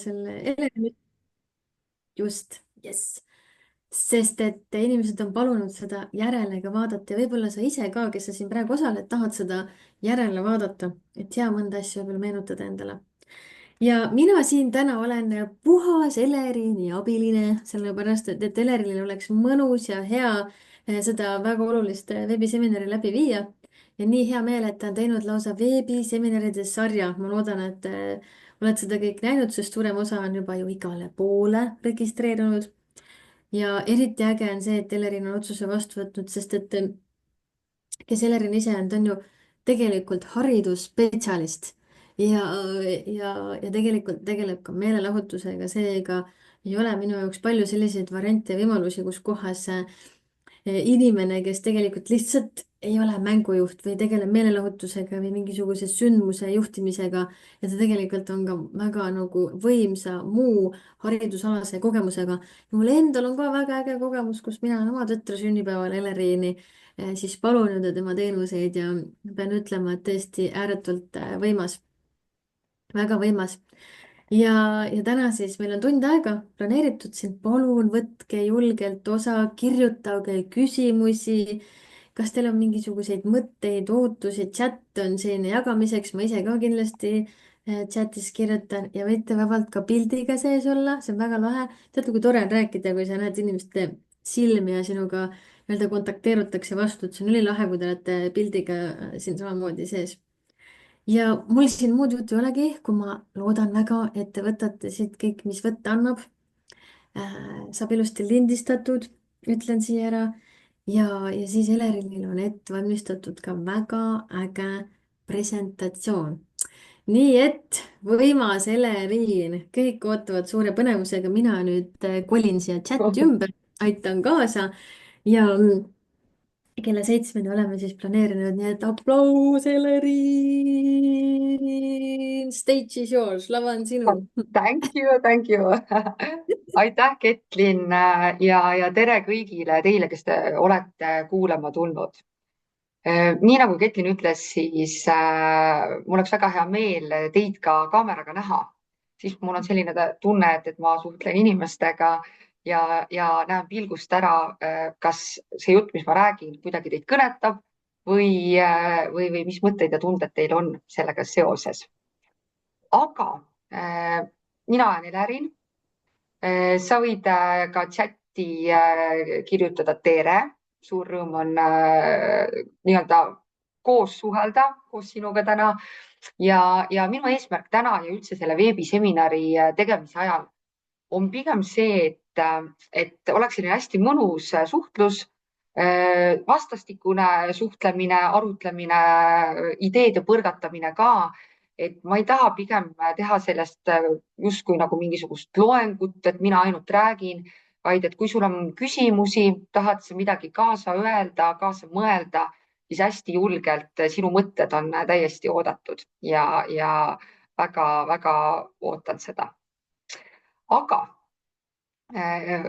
selle Eleni just, jess. Sest et inimesed on palunud seda järele ka vaadata ja võib-olla sa ise ka, kes sa siin praegu osaled, tahad seda järele vaadata, et hea mõnda asja võib-olla meenutada endale. Ja mina siin täna olen puhas Elerini abiline, sellepärast et Elerilil oleks mõnus ja hea seda väga olulist veebiseminari läbi viia. Ja nii hea meel, et ta on teinud lausa veebiseminaride sarja. Ma loodan, et oled seda kõik näinud, sest suurem osa on juba ju igale poole registreerunud. Ja eriti äge on see, et Elerin on otsuse vastu võtnud, sest et kes Elerin ise on, ta on ju tegelikult haridusspetsialist ja, ja tegelikult tegeleb ka meelelahutusega, seega ei ole minu jaoks palju selliseid variante ja võimalusi, kus kohas inimene, kes tegelikult lihtsalt ei ole mängujuht või tegeleb meelelahutusega või mingisuguse sündmuse juhtimisega ja ta tegelikult on ka väga nagu võimsa muu haridusalase kogemusega. ja mul endal on ka väga äge kogemus, kus mina olen oma tütre sünnipäeval Eleriini siis palunud ja tema teenuseid ja pean ütlema, et tõesti ääretult võimas, väga võimas. ja, ja täna siis meil on tund aega planeeritud siin, palun võtke julgelt osa, kirjutage küsimusi. kas teil on mingisuguseid mõtteid, ootusi, chat on siin jagamiseks, ma ise ka kindlasti chatis kirjutan ja võite vabalt ka pildiga sees olla, see on väga lahe. tead, kui tore on rääkida, kui sa näed inimeste silmi ja sinuga nii-öelda kontakteerutakse vastu, et see on ülilahe, kui te olete pildiga siin samamoodi sees ja mul siin muud juttu ei olegi, kui ma loodan väga, et te võtate siit kõik, mis võtta annab. Saab ilusti lindistatud, ütlen siia ära. ja siis Elerilil on ette valmistatud ka väga äge presentatsioon. nii et võimas Eleriin, kõik ootavad suure põnevusega, mina nüüd kolin siia chati ümber, aitan kaasa ja kella 7-ni oleme siis planeerinud, nii et aplaus, Eleriin, stage is yours, lava on sinu. Thank you, thank you. Aitäh, Ketlin ja tere kõigile teile, kes te olete kuulama tulnud. Nii nagu Ketlin ütles, siis mul oleks väga hea meel teid ka kaameraga näha. Siis mul on selline tunne, et ma suhtlen inimestega ja näen pilgust ära, kas see jutt, mis ma räägin, kuidagi teid kõnetab või mis mõtteid ja tunded teil on sellega seoses. Aga mina olen Elerin. Sa võid ka chati kirjutada tere. Suur rõõm on nii-öelda koos suhelda koos sinuga täna. Ja minu eesmärk täna ja üldse selle veebiseminari tegemise ajal on pigem see, et oleks selline hästi mõnus suhtlus, vastastikune suhtlemine, arutlemine, ideede põrgatamine ka. Et ma ei taha pigem teha sellest justkui nagu mingisugust loengut, et mina ainult räägin, vaid et kui sul on küsimusi, tahad sa midagi kaasa öelda, kaasa mõelda, siis hästi julgelt sinu mõtted on täiesti oodatud ja väga-väga ootan seda. Aga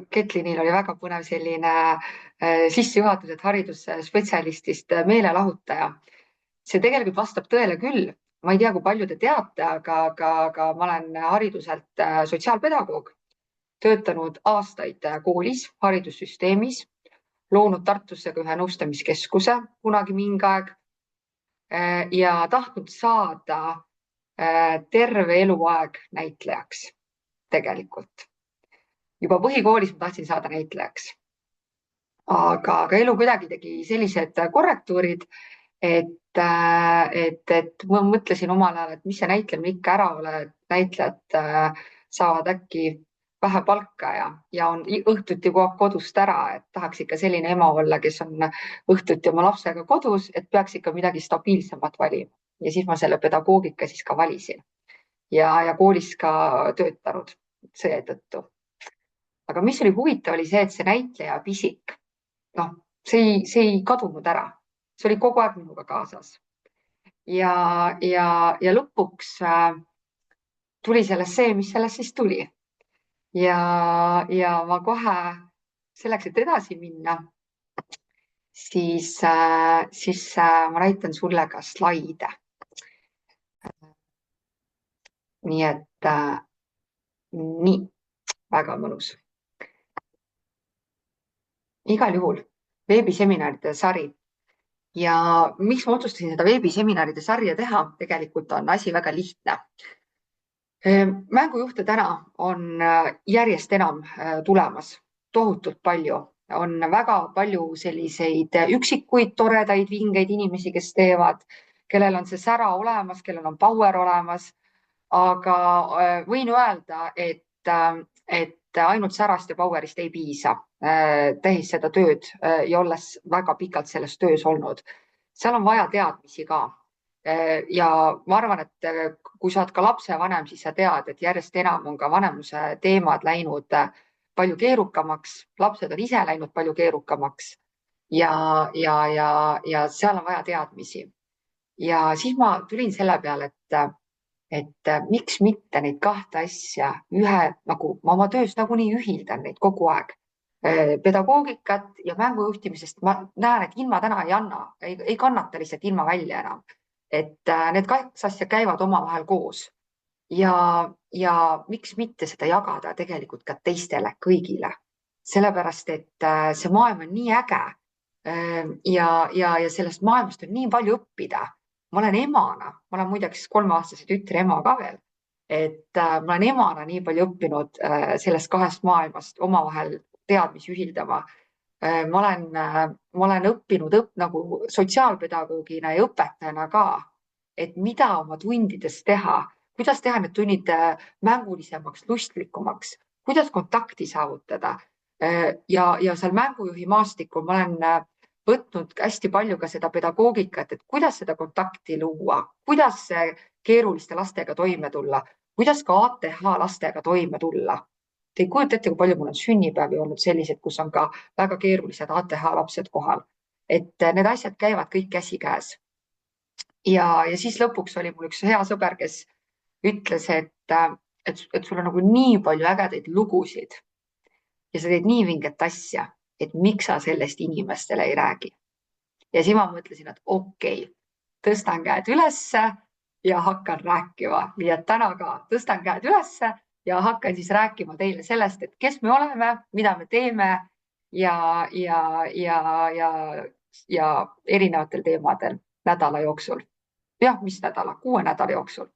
Ketlinil oli väga põnev selline sissejuhatus, et haridusspetsialistist meelelahutaja. See tegelikult vastab tõele küll. Ma ei tea, kui palju te teate, aga ma olen hariduselt sotsiaalpedagoog, töötanud aastaid koolis, haridussüsteemis, loonud Tartusse ka ühe nõustamiskeskuse kunagi mingi aeg ja tahtnud saada terve eluaeg näitlejaks tegelikult. Juba põhikoolis ma tahtsin saada näitlejaks. Aga elu kuidagi tegi sellised korrektuurid, et ma mõtlesin omal ajal, et mis see näitlemine ikka ära ole, et näitlejad saavad äkki vähe palka ja on õhtuti kogu aeg kodust ära, et tahaks ikka selline ema olla, kes on õhtuti oma lapsega kodus, et peaks ikka midagi stabiilsemat valima. Ja siis ma selle pedagoogika siis ka valisin ja koolis ka töötanud seetõttu. Aga mis oli huvitav, oli see, et see näitleja pisik, see ei kadunud ära. See oli kogu aeg minuga kaasas. Ja lõpuks tuli sellest see, mis sellest siis tuli. Ja ma kohe selleks, et edasi minna, siis ma näitan sulle ka slaide. Nii et nii, väga mõnus. Igal juhul veebiseminaride sari ja miks ma otsustasin seda veebiseminaride sarja teha, tegelikult on asi väga lihtne. Mängujuhte täna on järjest enam tulemas, tohutult palju, on väga palju selliseid üksikuid toredaid vingeid inimesi, kes teevad, kellel on see sära olemas, kellel on power olemas, aga võin öelda, et ainult särast ja power'ist ei piisa, tehes seda tööd ja olles väga pikalt selles töös olnud. seal on vaja teadmisi ka. Ja ma arvan, et kui sa oled ka lapsevanem, siis sa tead, et järjest enam on ka vanemluse teemad läinud palju keerukamaks, lapsed on ise läinud palju keerukamaks ja seal on vaja teadmisi. Ja siis ma tulin selle peale, et miks mitte neid kahte asja nagu ma oma töös nagunii ühildan neid kogu aeg. Pedagoogikat ja mängujuhtimisest ma näen, et ilma täna ei anna, ei kannata lihtsalt ilma välja enam. Et need kaks asja käivad omavahel koos ja miks mitte seda jagada tegelikult ka teistele, kõigile. Sellepärast, et see maailm on nii äge ja sellest maailmast on nii palju õppida. Ma olen emana, ma olen muideks 3-aastase tütre ema ka veel, et ma olen emana nii palju õppinud sellest kahest maailmast omavahel teadmisi ühildama. Ma olen õppinud nagu sotsiaalpedagoogina ja õpetajana ka, et mida oma tundides teha, kuidas teha need tunnid mängulisemaks, lustlikumaks, kuidas kontakti saavutada. Ja seal mängujuhi maastikul ma olen võtnud hästi palju ka seda pedagoogikat, et kuidas seda kontakti luua, kuidas keeruliste lastega toime tulla, kuidas ka ATH lastega toime tulla. Te ei kujuta ette, kui palju mul on sünnipäevi olnud sellised, kus on ka väga keerulised ATH lapsed kohal. Et need asjad käivad kõik käsikäes. Ja siis lõpuks oli mul üks hea sõber, kes ütles, et sul on nagu nii palju ägedaid lugusid ja sa teed nii vinget asja, et miks sa sellest inimestele ei räägi. Ja siis ma mõtlesin, et okei, tõstan käed ülesse ja hakkan rääkima. Nii et täna ka tõstan käed ülesse ja hakkan siis rääkima teile sellest, et kes me oleme, mida me teeme ja erinevatel teemadel nädala jooksul. Jah, mis nädala? 6 nädala jooksul.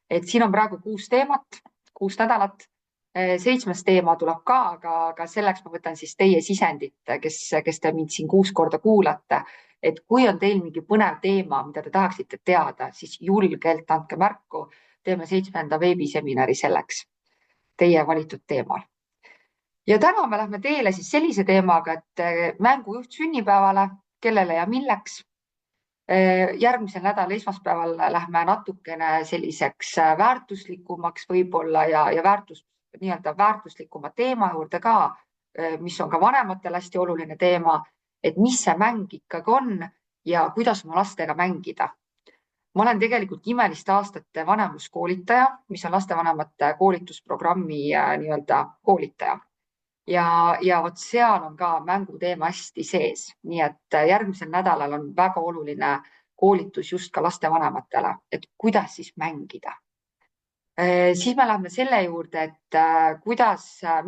Et siin on praegu 6 teemat, 6 nädalat. 7. teema tuleb ka, aga selleks ma võtan siis teie sisendit, kes te mind siin 6 korda kuulate. Et kui on teil mingi põnev teema, mida te tahaksite teada, siis julgelt andke märku. Teeme 7. veebiseminari selleks teie valitud teemal. Ja täna me lähme teele siis sellise teemaga, et mängujuht sünnipäevale, kellele ja milleks. Järgmisel nädalal esmaspäeval lähme natukene selliseks väärtuslikumaks võib-olla ja nii-öelda väärtuslikuma teema juurde ka, mis on ka vanematele hästi oluline teema, et mis see mäng ikkagi on ja kuidas oma lastega mängida. Ma olen tegelikult Imeliste aastate vanemuskoolitaja, mis on lastevanemate koolitusprogrammi nii-öelda koolitaja. Ja vot seal on ka mänguteema hästi sees, nii et järgmisel nädalal on väga oluline koolitus just ka lastevanematele, et kuidas siis mängida. Siis me läheme selle juurde, et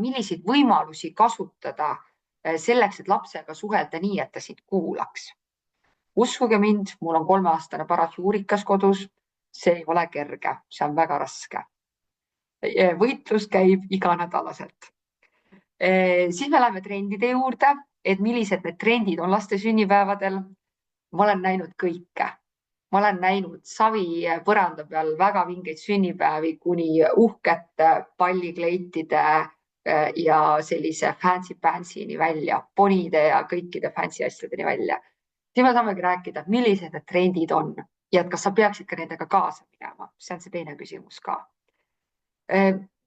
milliseid võimalusi kasutada selleks, et lapsega suhelda nii, et ta sind kuulaks. Uskuge mind, mul on 3-aastane paras juurikas kodus, see ei ole kerge, see on väga raske. Võitlus käib iganädalaselt. Siis me läheme trendide juurde, et millised need trendid on laste sünnipäevadel. Ma olen näinud kõike. Ma olen näinud savi põranda peal väga vingeid sünnipäevi kuni uhkete pallikleitide ja sellise fancy-pansy'ni välja, ponide ja kõikide fancy asjadeni välja. Siis me saamegi rääkida, millised need trendid on ja et kas sa peaksid ka nendega kaasa minema. See on see teine küsimus ka.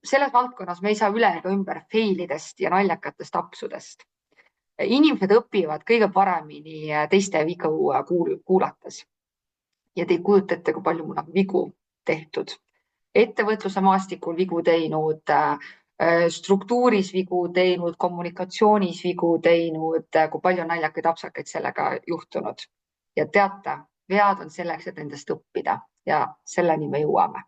Selles valdkonnas me ei saa üle ega ümber failidest ja naljakatest apsudest. Inimesed õpivad kõige paremini teiste vigu kuulates. Ja te ei kujuta ette, kui palju mul on vigu tehtud. Ettevõtluse maastikul vigu teinud, struktuuris vigu teinud, kommunikatsioonis vigu teinud, kui palju on naljakaid apsakaid sellega juhtunud. Ja teate, vead on selleks, et nendest õppida ja selleni me jõuame.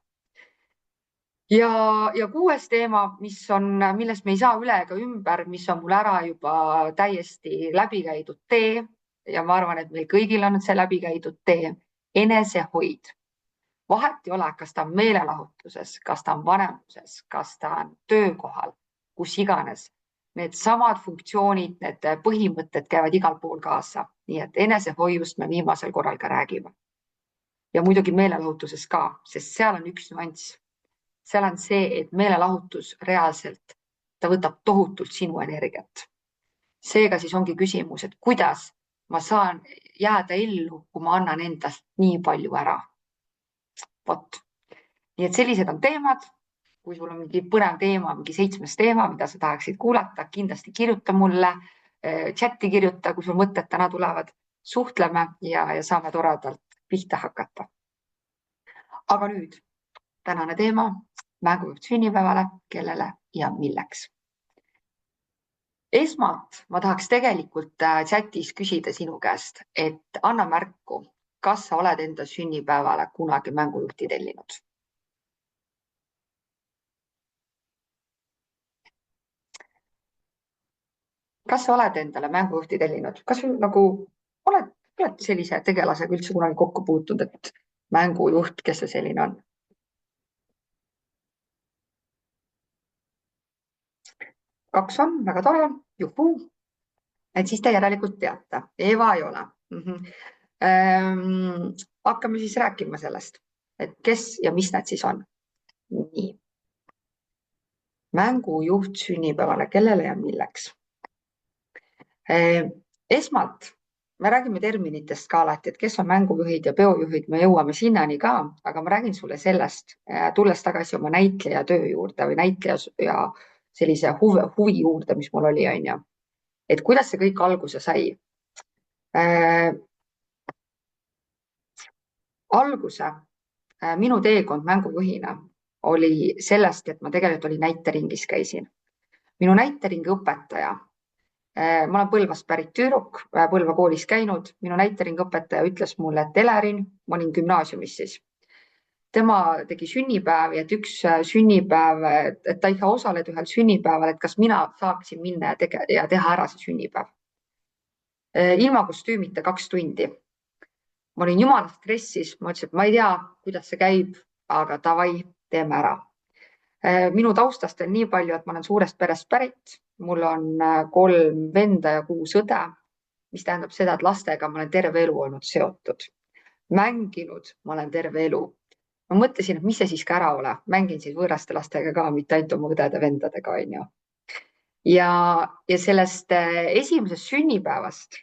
ja kuues teema, millest me ei saa üle ega ümber, mis on mul ära juba täiesti läbi käidud tee ja ma arvan, et meil kõigil on see läbi käidud tee, enesehoid. Vahet ei ole, kas ta on meelelahutuses, kas ta on vanemuses, kas ta on töökohal, kus iganes. Needsamad funktsioonid, need põhimõtted käivad igal pool kaasa, nii et enesehoiust me viimasel korral ka räägime. Ja muidugi meelelahutuses ka, sest seal on üks nüanss. Seal on see, et meelelahutus reaalselt, ta võtab tohutult sinu energiat. Seega siis ongi küsimus, et kuidas ma saan jääda ellu, kui ma annan endast nii palju ära. Vot. Nii et sellised on teemad. Kui sul on mingi põnev teema, mingi 7. teema, mida sa tahaksid kuulata, kindlasti kirjuta mulle, chati kirjuta, kui sul mõtted täna tulevad, suhtleme ja saame toredalt pihta hakata. Aga nüüd tänane teema, mängujuht sünnipäevale, kellele ja milleks. Esmalt ma tahaks tegelikult chatis küsida sinu käest, et anna märku, kas sa oled enda sünnipäevale kunagi mängujuhti tellinud? Kas sa oled endale mängujuhti tellinud? Kas sul nagu oled sellise tegelasega üldse kunagi kokku puutunud, et mängujuht, kes see selline on? Kaks on, väga tore, juhuu. Et siis te järelikult teate, Eva ei ole. Hakkame siis rääkima sellest, et kes ja mis need siis on. Nii. Mängujuht sünnipäevale, kellele ja milleks? Esmalt me räägime terminitest ka alati, et kes on mängujuhid ja peojuhid, me jõuame sinnani ka, aga ma räägin sulle sellest, tulles tagasi oma näitleja töö juurde või näitleja ja sellise huvi juurde, mis mul oli, on ju. Et kuidas see kõik alguse sai? Alguse minu teekond mängujuhina oli sellest, et ma tegelikult olin näiteringis käisin. Minu näiteringi õpetaja, ma olen Põlvast pärit tüdruk, Põlva koolis käinud, minu näiteringi õpetaja ütles mulle, et Elerin, ma olin gümnaasiumis siis, tema tegi sünnipäevi, et üks sünnipäev, et ta ei saa osaleda ühel sünnipäeval, et kas mina saaksin minna ja teha ära see sünnipäev. Ilma kostüümita 2 tundi. Ma olin jumala stressis, ma ütlesin, et ma ei tea, kuidas see käib, aga davai, teeme ära. Minu taustast on nii palju, et ma olen suurest perest pärit. Mul on 3 venda ja 6 õde, mis tähendab seda, et lastega ma olen terve elu olnud seotud. Mänginud ma olen terve elu. Ma mõtlesin, et mis see siis ka ära ole. Mängin siis võõraste lastega ka, mitte ainult oma õdede-vendadega, on ju. Ja sellest esimesest sünnipäevast,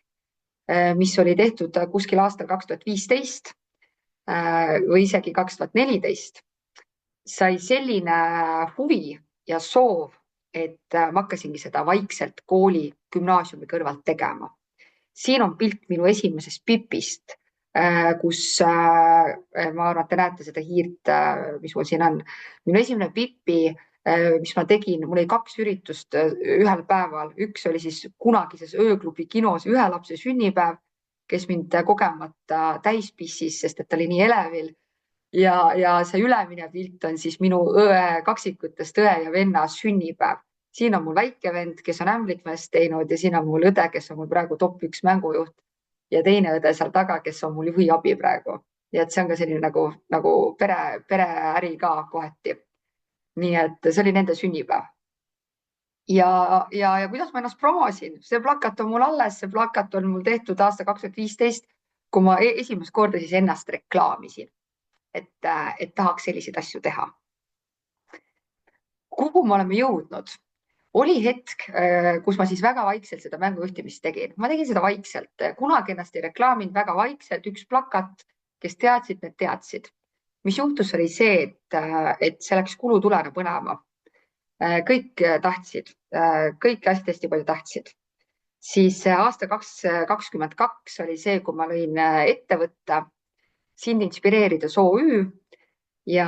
mis oli tehtud kuskil aastal 2015 või isegi 2014, sai selline huvi ja soov, et ma hakkasingi seda vaikselt kooli gümnaasiumi kõrvalt tegema. Siin on pilt minu esimesest Pipist, kus ma arvan, et te näete seda hiirt, mis mul siin on. Minu esimene Pipi, mis ma tegin, mul oli 2 üritust ühel päeval. Üks oli siis kunagises ööklubi kinos ühe lapse sünnipäev, kes mind kogemata täis pissis, sest et ta oli nii elevil. Ja see ülemine pilt on siis minu kaksikutest õe ja venna sünnipäev. Siin on mul väike vend, kes on Ämblit-Mäest teinud ja siin on mul õde, kes on mul praegu top 1 mängujuht ja teine õde seal taga, kes on mul juhiabi praegu. Ja et see on ka selline nagu pereäri ka kohati. Nii et see oli nende sünnipäev. Ja kuidas ma ennast promosin? See plakat on mul alles, see plakat on mul tehtud aasta 2015, kui ma esimest korda siis ennast reklaamisin. Et tahaks selliseid asju teha. Kuhu me oleme jõudnud? Oli hetk, kus ma siis väga vaikselt seda mängujuhtimist tegin. Ma tegin seda vaikselt. Kunagi ennast ei reklaaminud, väga vaikselt. Üks plakat, kes teadsid, need teadsid. Mis juhtus, oli see, et see läks kulutulena põnema. Kõik tahtsid, kõik hästi palju tahtsid. Siis aasta 2022 oli see, kui ma lõin ettevõtte Sind inspireerides OÜ ja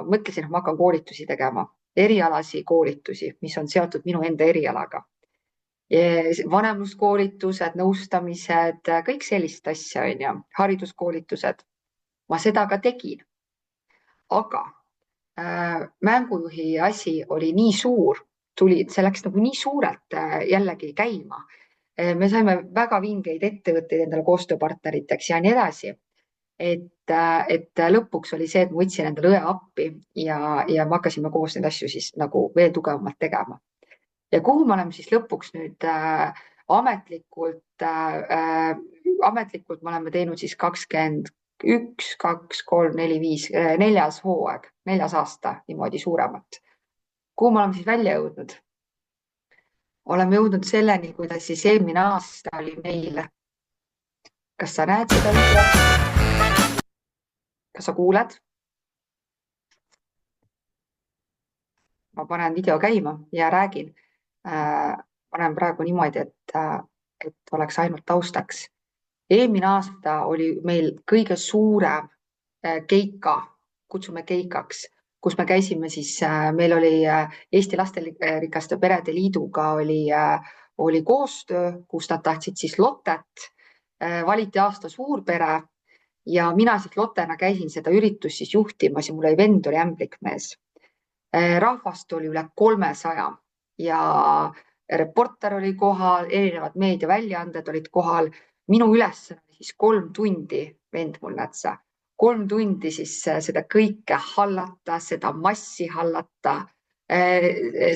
mõtlesin, et ma hakkan koolitusi tegema, erialasi koolitusi, mis on seotud minu enda erialaga. Vanemluskoolitused, nõustamised, kõik sellist asja, on ju, hariduskoolitused. Ma seda ka tegin. Aga mängujuhi asi oli nii suur, see läks nagu nii suurelt jällegi käima. Me saime väga vingeid ettevõtteid endale koostööpartneriteks ja nii edasi. Et lõpuks oli see, et ma võtsin endale õe appi ja me hakkasime koos neid asju siis nagu veel tugevamalt tegema. Ja kuhu me oleme siis lõpuks nüüd ametlikult me oleme teinud siis 21, 2, 3, 4, 5, 4. hooaeg, 4. aasta niimoodi suuremalt. Kuhu me oleme siis välja jõudnud? Oleme jõudnud selleni, kuidas siis eelmine aasta oli meil. Kas sa näed seda videot? Kas sa kuuled? Ma panen video käima ja räägin. Panen praegu niimoodi, et oleks ainult taustaks. Eelmine aasta oli meil kõige suurem keika, kutsume keikaks, kus me käisime siis, meil oli Eesti Lasterikaste Perede Liiduga oli koostöö, kus nad tahtsid siis Lottet, valiti aasta suurpere ja mina siis Lottena käisin seda üritust siis juhtimas ja mul oli vend oli ämblikmees. Rahvast oli üle 300 ja reporter oli kohal, erinevad meediaväljaanded olid kohal. Minu ülesanne siis 3 tundi, vend mul näed, 3 tundi siis seda kõike hallata, seda massi hallata,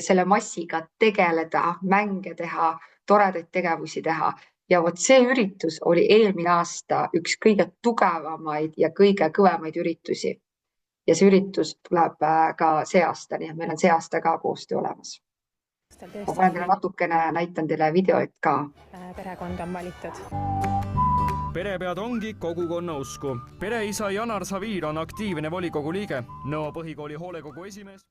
selle massiga tegeleda, mänge teha, toredaid tegevusi teha. Ja vot see üritus oli eelmine aasta üks kõige tugevamaid ja kõige kõvemaid üritusi. Ja see üritus tuleb ka see aasta, nii et meil on see aasta ka koostöö olemas. Ma panen teile natukene, näitan teile videot ka. Perekond on valitud. Perepead ongi kogukonna usku. Pereisa Janar Saviir on aktiivne volikogu liige, Nõo põhikooli hoolekogu esimees.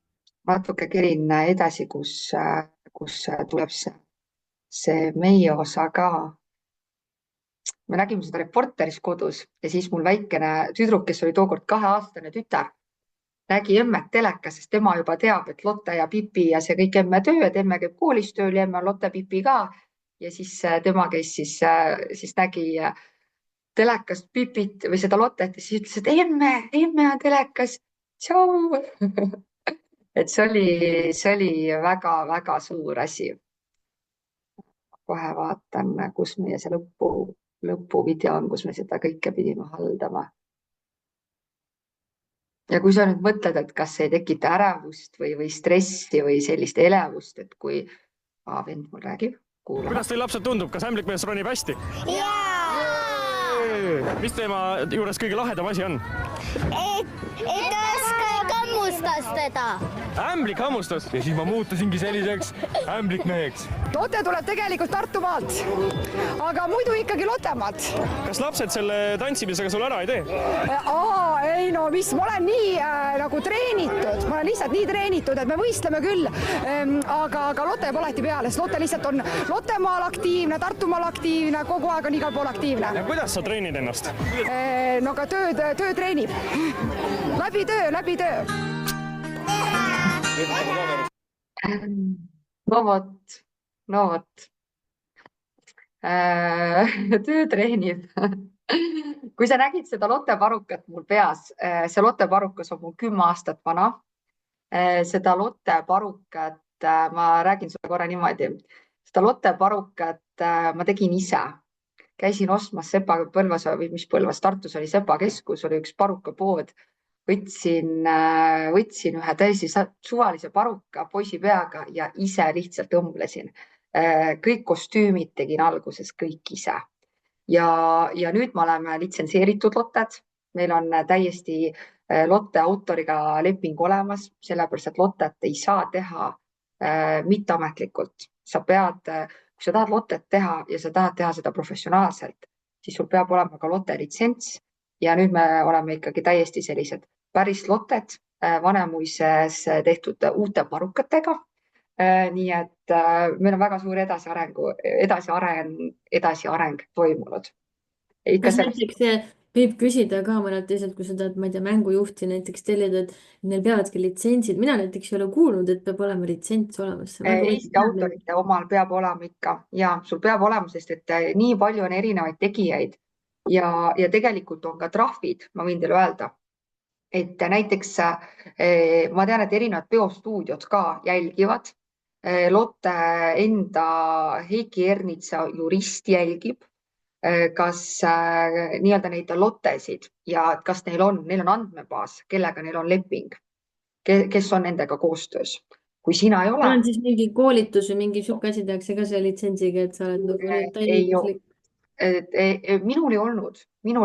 Natuke kerin edasi, kus tuleb see meie osa ka. Me nägime seda Reporteris kodus ja siis mul väikene tüdruk, kes oli tookord 2-aastane tütar, nägi emmet telekas, sest tema juba teab, et Lotte ja Pipi ja see kõik emme töö, et emme käib koolis tööl ja emme on Lotte Pipi ka. Ja siis tema käis siis nägi telekast Pipit või seda Lottet ja siis ütles, et emme on telekas. Tšau! Et see oli väga-väga suur asi. Kohe vaatan, kus meie see lõpuvideo on, kus me seda kõike pidime haldama. Ja kui sa nüüd mõtled, et kas ei tekita ärevust või stressi või sellist elevust, et kui vend mul räägib, kuulama. Kuidas teil lapsed tundub, kas ämblikmees ronib hästi? Mis tema juures kõige lahedam asi on? Et hammustas teda. Ämblik hammustas ja siis ma muutusingi selliseks ämblikmeheks. Lotte tuleb tegelikult Tartumaalt, aga muidu ikkagi Lottemaalt. Kas lapsed selle tantsimisega sul ära ei tee? Ei no mis, ma olen nii nagu treenitud, ma olen lihtsalt nii treenitud, et me võistleme küll, aga Lotte jääb alati peale, sest Lotte lihtsalt on Lottemaal aktiivne, Tartumaal aktiivne, kogu aeg on igal pool aktiivne. Ja kuidas sa treenid ennast? No ka töö treenib. Läbi töö. No vot. Töö treenib. Kui sa nägid seda Lotte parukat mul peas, see Lotte parukas on mul 10 aastat vana. Seda Lotte parukat, ma räägin sulle korra niimoodi, seda Lotte parukat ma tegin ise. Käisin ostmas Põlvas või mis Põlvas, Tartus oli Sepa keskus, oli üks parukapood. Võtsin ühe täiesti suvalise paruka poisi peaga ja ise lihtsalt õmblesin. Kõik kostüümid tegin alguses kõik ise. Ja nüüd me oleme litsenseeritud Lotted. Meil on täiesti Lotte autoriga leping olemas, sellepärast et Lottet ei saa teha mitteametlikult. Kui sa tahad Lottet teha ja sa tahad teha seda professionaalselt, siis sul peab olema ka Lotte litsents. Ja nüüd me oleme ikkagi täiesti sellised päris Lotted Vanemuises tehtud uute parukatega. Nii et meil on väga suur edasiareng toimunud. Kas näiteks võib küsida ka mõnelt teisalt, kui sa tahad, ma ei tea, mängujuhti näiteks tellida, et neil peavadki litsentsid. Mina näiteks ei ole kuulnud, et peab olema litsents olemas. Eesti autorite omal peab olema ikka ja sul peab olema, sest et nii palju on erinevaid tegijaid. Ja tegelikult on ka trahvid, ma võin teile öelda, et näiteks ma tean, et erinevad peostuudiod ka jälgivad. Lotte enda Heiki Ernitsa jurist jälgib, kas nii-öelda neid lottesid ja kas neil on andmebaas, kellega neil on leping, kes on nendega koostöös. Kui sina ei ole, Sul on siis mingi koolitus või mingi sihuke asi tehakse ka selle litsentsiga, et sa oled nagu nüüd ei, täieõiguslik. minul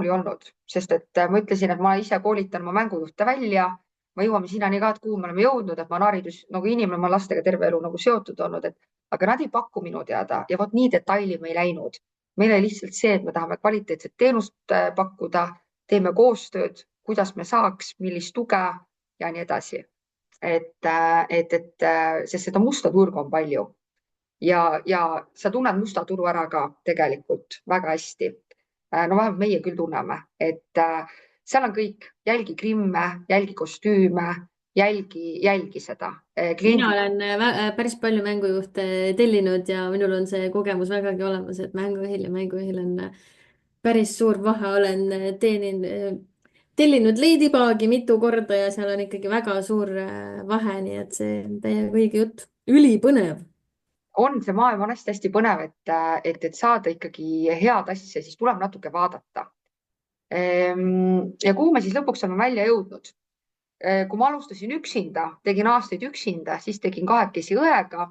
ei olnud, sest et ma ütlesin, et ma ise koolitan oma mängujuhte välja. Me jõuame sinnani ka, et kuhu me oleme jõudnud, et ma olen haridus nagu inimene, ma olen lastega terve elu nagu seotud olnud, aga nad ei paku minu teada ja vot nii detaili me ei läinud. Meil oli lihtsalt see, et me tahame kvaliteetset teenust pakkuda, teeme koostööd, kuidas me saaks, millist tuge ja nii edasi. Sest seda musta turgu on palju ja sa tunned musta turu ära ka tegelikult väga hästi. No vähemalt meie küll tunneme, et seal on kõik, jälgi grimme, jälgi kostüüme, jälgi seda. Mina olen päris palju mängujuhte tellinud ja minul on see kogemus vägagi olemas, et mängujuhil on päris suur vahe. Olen tellinud Ladybugi mitu korda ja seal on ikkagi väga suur vahe, nii et see on täiega õige jutt. Ülipõnev. On, see maailm on hästi-hästi põnev, et saada ikkagi head asja, siis tuleb natuke vaadata. Ja kuhu me siis lõpuks oleme välja jõudnud? Kui ma alustasin üksinda, tegin aastaid üksinda, siis tegin kahekesi õega.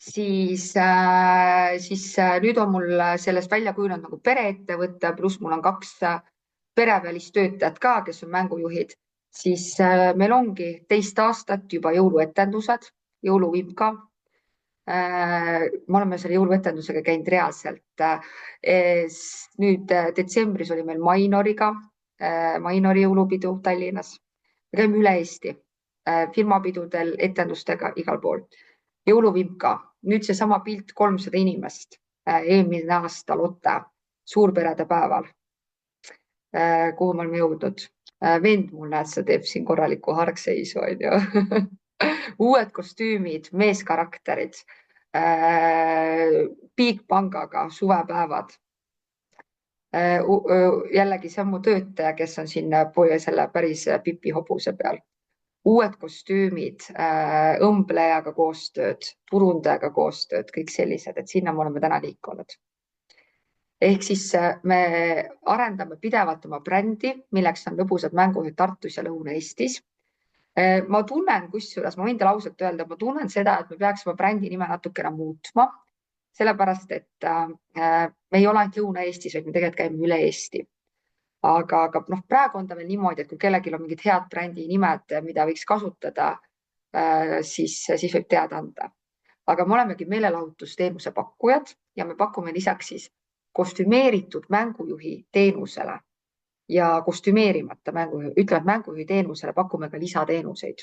Siis nüüd on mul sellest välja kujunenud nagu pereettevõte, pluss mul on 2 perevälist töötajat ka, kes on mängujuhid. Siis meil ongi 2 aastat juba jõuluetendused, jõuluvimka. Me oleme selle jõuluetendusega käinud reaalselt. Nüüd detsembris oli meil Mainori jõulupidu Tallinnas. Me käime üle Eesti firmapidudel, etendustega igal pool. Jõuluvimka, nüüd seesama pilt 300 inimest, eelmine aasta Lotte suurperede päeval, kuhu me oleme jõudnud. Vend mul näed, sa teeb siin korraliku hargseisu, on ju. Uued kostüümid, meeskarakterid, Bigbangaga suvepäevad. Jällegi see on mu töötaja, kes on siin selle päris Pipi hobuse peal. Uued kostüümid, õmblejaga koostööd, turundajaga koostööd, kõik sellised, et sinna me oleme täna liikunud. Ehk siis me arendame pidevalt oma brändi, milleks on lõbusad mängujuhid Tartus ja Lõuna-Eestis. Ma tunnen, kusjuures ma võin teile ausalt öelda, ma tunnen seda, et me peaksime brändi nime natukene muutma, sellepärast et me ei ole ainult Lõuna-Eestis, vaid me tegelikult käime üle Eesti. Aga praegu on ta veel niimoodi, et kui kellelgi on mingid head brändi nimed, mida võiks kasutada, siis võib teada anda. Aga me olemegi meelelahutusteenuse pakkujad ja me pakume lisaks siis kostümeeritud mängujuhi teenusele ja kostümeerimata mängujuhi teenusele pakume ka lisateenuseid,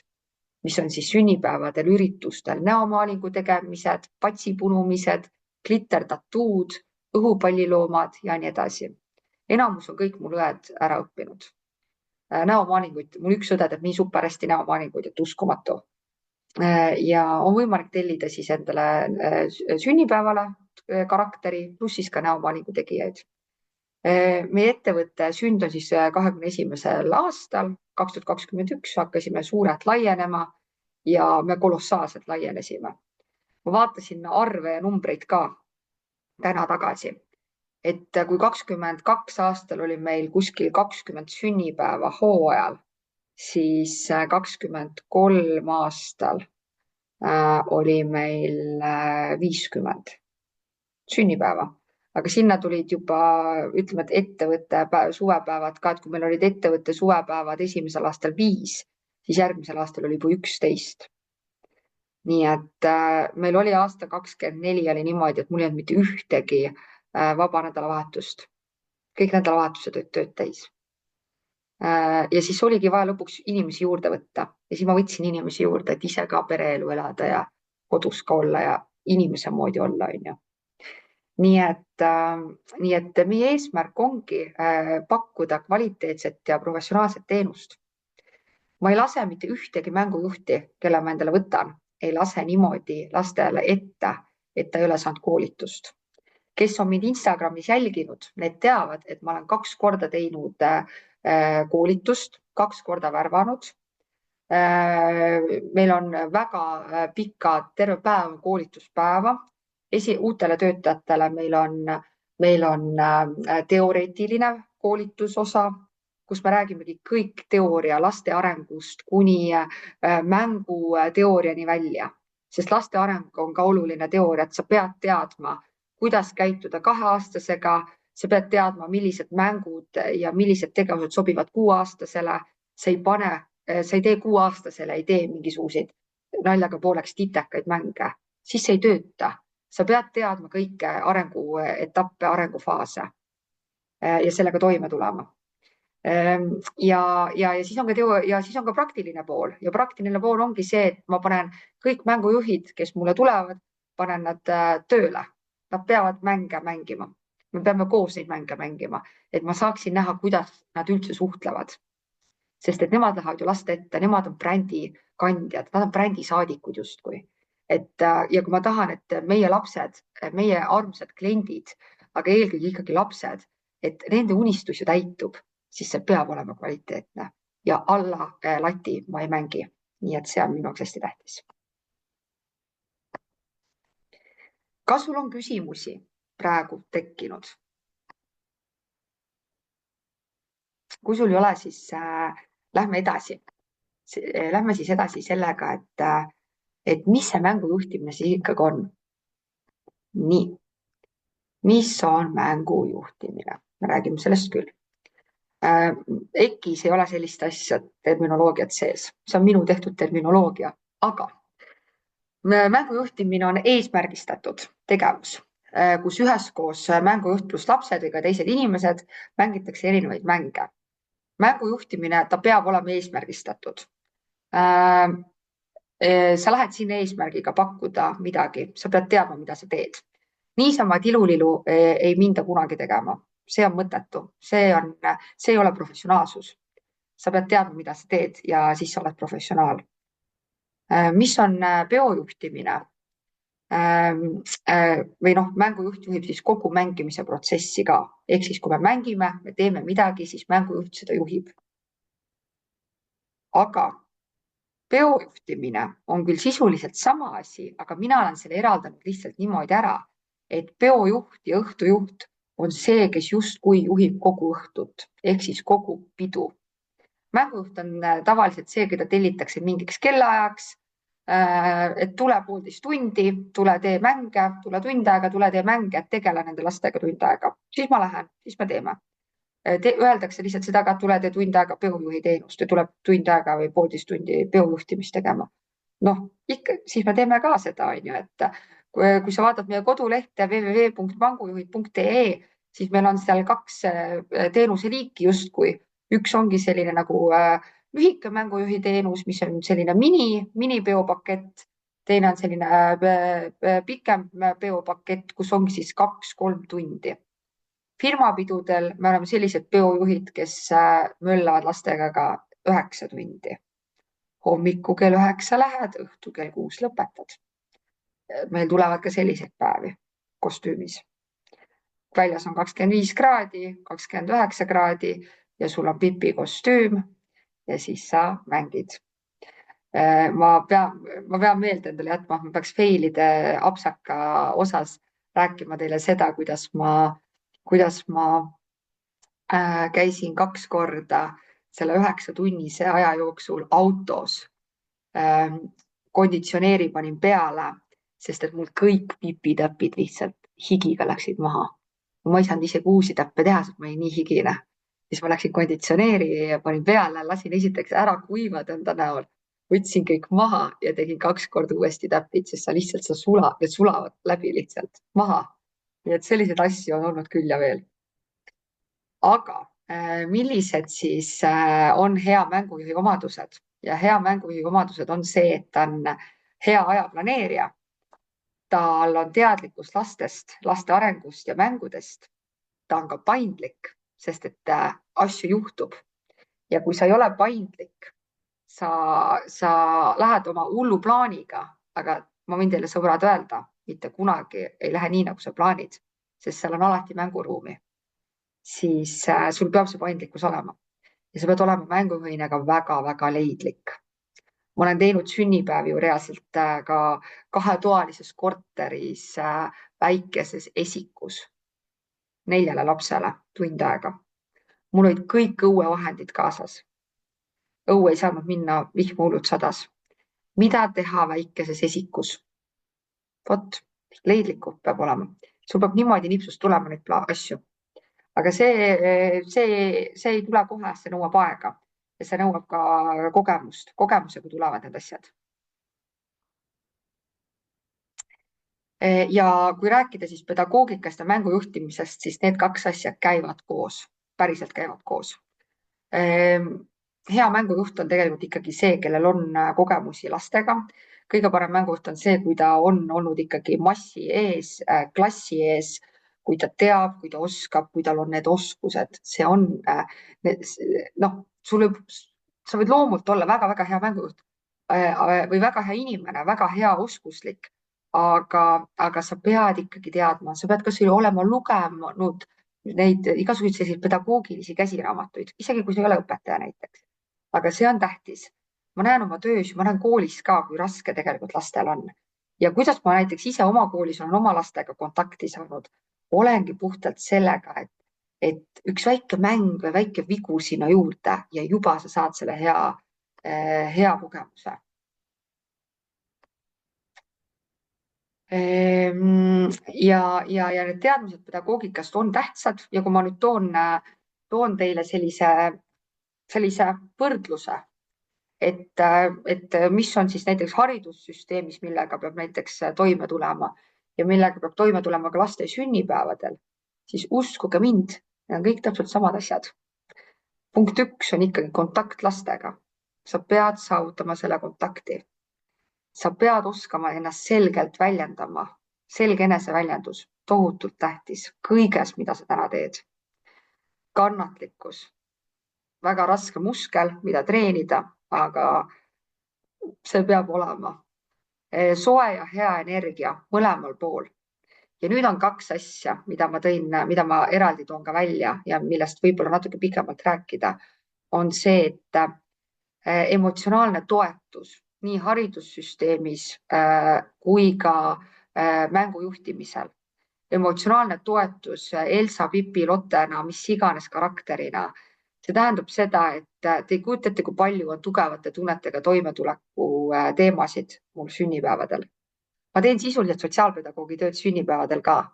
mis on siis sünnipäevadel, üritustel, näomaalingu tegemised, patsipunumised, glittertatuud, õhupalliloomad ja nii edasi. Enamus on kõik mul õed ära õppinud. Näomaalinguid, mul üks õde teeb nii super hästi näomaalinguid, et uskumatu. Ja on võimalik tellida siis endale sünnipäevale karakteri, pluss siis ka näomaalingu tegijaid. Meie ettevõtte sünd on siis 2021. aastal, 2021 hakkasime suurelt laienema ja me kolossaalselt laienesime. Ma vaatasin arve ja numbreid ka täna tagasi, et kui 2022 aastal oli meil kuskil 20 sünnipäeva hooajal, siis 2023 aastal oli meil 50 sünnipäeva. Aga sinna tulid juba, ütleme, et ettevõtte suvepäevad ka, et kui meil olid ettevõtte suvepäevad esimesel aastal 5, siis järgmisel aastal oli juba 11. Nii et meil oli aasta 2024 oli niimoodi, et mul ei olnud mitte ühtegi vaba nädalavahetust. Kõik nädalavahetused olid tööd täis. Ja siis oligi vaja lõpuks inimesi juurde võtta ja siis ma võtsin inimesi juurde, et ise ka pereelu elada ja kodus ka olla ja inimese moodi olla, on ju. Nii et meie eesmärk ongi pakkuda kvaliteetset ja professionaalset teenust. Ma ei lase mitte ühtegi mängujuhti, kelle ma endale võtan, ei lase niimoodi lastele ette, et ta ei ole saanud koolitust. Kes on mind Instagramis jälginud, need teavad, et ma olen 2 korda teinud koolitust, 2 korda värvanud. Meil on väga pikad, terve päev koolituspäeva. Uutele töötajatele meil on teoreetiline koolitusosa, kus me räägimegi kõik teooria laste arengust kuni mänguteooriani välja, sest laste areng on ka oluline teooria, et sa pead teadma, kuidas käituda 2-aastasega, sa pead teadma, millised mängud ja millised tegevused sobivad 6-aastasele, sa ei tee 6-aastasele, ei tee mingisuguseid naljaga pooleks titekaid mänge, siis see ei tööta. Sa pead teadma kõike arenguetappe, arengufaase ja sellega toime tulema. Ja siis on ka praktiline pool ja praktiline pool ongi see, et ma panen kõik mängujuhid, kes mulle tulevad, panen nad tööle. Nad peavad mänge mängima. Me peame koos neid mänge mängima, et ma saaksin näha, kuidas nad üldse suhtlevad. Sest et nemad lähevad ju laste ette, nemad on brändi kandjad, nad on brändisaadikud justkui. Ja kui ma tahan, et meie lapsed, meie armsad kliendid, aga eelkõige ikkagi lapsed, et nende unistus ju täitub, siis see peab olema kvaliteetne ja alla lati ma ei mängi. Nii et see on minu jaoks hästi tähtis. Kas sul on küsimusi praegu tekkinud? Kui sul ei ole, siis lähme edasi. Lähme siis edasi sellega, et mis see mängujuhtimine siis ikkagi on. Nii, mis on mängujuhtimine? Me räägime sellest küll. EKIs ei ole sellist asja terminoloogiat sees. See on minu tehtud terminoloogia, aga mängujuhtimine on eesmärgistatud tegevus, kus üheskoos mängujuht pluss lapsed või ka teised inimesed mängitakse erinevaid mänge. Mängujuhtimine, ta peab olema eesmärgistatud. Sa lähed sinna eesmärgiga pakkuda midagi, sa pead teadma, mida sa teed. Niisama tilulilu ei minda kunagi tegema. See on mõttetu, see ei ole professionaalsus. Sa pead teadma, mida sa teed ja siis sa oled professionaal. Mis on peojuhtimine? Või mängujuht juhib siis kogu mängimise protsessi ka. Ehk siis, kui me mängime, me teeme midagi, siis mängujuht seda juhib. Aga peojuhtimine on küll sisuliselt sama asi, aga mina olen selle eraldanud lihtsalt niimoodi ära, et peojuht ja õhtujuht on see, kes justkui juhib kogu õhtut, ehk siis kogu pidu. Mängujuht on tavaliselt see, keda tellitakse mingiks kellaajaks, et tule 1,5 tundi, tule tee mänge, tule tund aega, tule tee mänge, et tegele nende lastega tund aega. Siis ma lähen, siis me teeme. Öeldakse lihtsalt seda, et tule tee tund aega peojuhi teenust ja tuleb tund aega või 1,5 tundi peojuhtimist tegema. Ikka, siis me teeme ka seda, et kui sa vaatad meie kodulehte www.mängujuhid.ee, siis meil on seal 2 teenuseliiki justkui. Üks ongi selline nagu lühike mängujuhi teenus, mis on selline mini-peopakett. Teine on selline pikem peopakett, kus ongi siis 2-3 tundi. Firmapidudel me oleme sellised peojuhid, kes möllavad lastega ka 9 tundi. Hommiku kell 9 lähed, õhtu kell 6 lõpetad. Meil tulevad ka selliseid päevi kostüümis. Väljas on 25 kraadi, 29 kraadi ja sul on pipi kostüüm ja siis sa mängid. Ma pean meelde endale jätma, ma peaks failide apsaka osas rääkima teile seda, kuidas ma käisin 2 korda selle 9-tunnise aja jooksul autos. Konditsioneeri panin peale, sest et mul kõik pipitäpid lihtsalt higiga läksid maha. Ma ei saanud isegi uusi täppe teha, sest ma olin nii higine. Siis ma läksin konditsioneeri ja panin peale, lasin esiteks ära kuivada enda näol, võtsin kõik maha ja tegin 2 korda uuesti täpid, sest need sulavad läbi lihtsalt maha. Nii et selliseid asju on olnud küll ja veel. Aga millised siis on hea mängujuhi omadused? Ja hea mängujuhi omadused on see, et ta on hea ajaplaneerija. Tal on teadlikkus lastest, laste arengust ja mängudest. Ta on ka paindlik, sest et asju juhtub. Ja kui sa ei ole paindlik, sa lähed oma hullu plaaniga, aga ma võin teile sõbrad öelda, mitte kunagi ei lähe nii, nagu sa plaanid, sest seal on alati mänguruumi. Siis sul peab see paindlikkus olema. ja sa pead olema mängujuhina ka väga-väga leidlik. ma olen teinud sünnipäevi ju reaalselt ka kahetoalises korteris väikeses esikus 4 lapsele tund aega. mul olid kõik õuevahendid kaasas. õue ei saanud minna, vihma hullult sadas. mida teha väikeses esikus? vot, leidlikku peab olema. sul peab niimoodi nipsust tulema neid asju. aga see ei tule kohe, see nõuab aega ja see nõuab ka kogemust. kogemusega tulevad need asjad. ja kui rääkida siis pedagoogikast ja mängujuhtimisest, siis need 2 asja käivad koos, päriselt käivad koos. hea mängujuht on tegelikult ikkagi see, kellel on kogemusi lastega. kõige parem mängujuht on see, kui ta on olnud ikkagi massi ees, klassi ees, kui ta teab, kui ta oskab, kui tal on need oskused, see on noh, sa võid loomult olla väga-väga hea mängujuht või väga hea inimene, väga hea oskuslik, aga sa pead ikkagi teadma, sa pead kasvõi olema lugenud neid igasuguseid selliseid pedagoogilisi käsiraamatuid, isegi kui sa ei ole õpetaja näiteks. aga see on tähtis. ma näen oma töös, ma näen koolis ka, kui raske tegelikult lastel on. ja kuidas ma näiteks ise oma koolis olen oma lastega kontakti saanud, olengi puhtalt sellega, et üks väike mäng või väike vigu sinna juurde ja juba sa saad selle hea kogemuse. ja need teadmised pedagoogikast on tähtsad ja kui ma nüüd toon teile sellise võrdluse, et mis on siis näiteks haridussüsteemis, millega peab näiteks toime tulema ja millega peab toime tulema ka laste sünnipäevadel, siis uskuge mind, need on kõik täpselt samad asjad. punkt 1 on ikkagi kontakt lastega. sa pead saavutama selle kontakti. sa pead oskama ennast selgelt väljendama. selge eneseväljendus, tohutult tähtis kõiges, mida sa täna teed. kannatlikkus, väga raske muskel, mida treenida, aga see peab olema. soe ja hea energia mõlemal pool. ja nüüd on 2 asja, mida ma eraldi toon ka välja ja millest võib-olla natuke pikemalt rääkida, on see, et emotsionaalne toetus nii haridussüsteemis kui ka mängujuhtimisel. emotsionaalne toetus Elsa, Pipi, Lottena, mis iganes karakterina. see tähendab seda, et te ei kujuta ette, kui palju on tugevate tunnetega toimetuleku teemasid mul sünnipäevadel. ma teen sisuliselt sotsiaalpedagoogi tööd sünnipäevadel ka.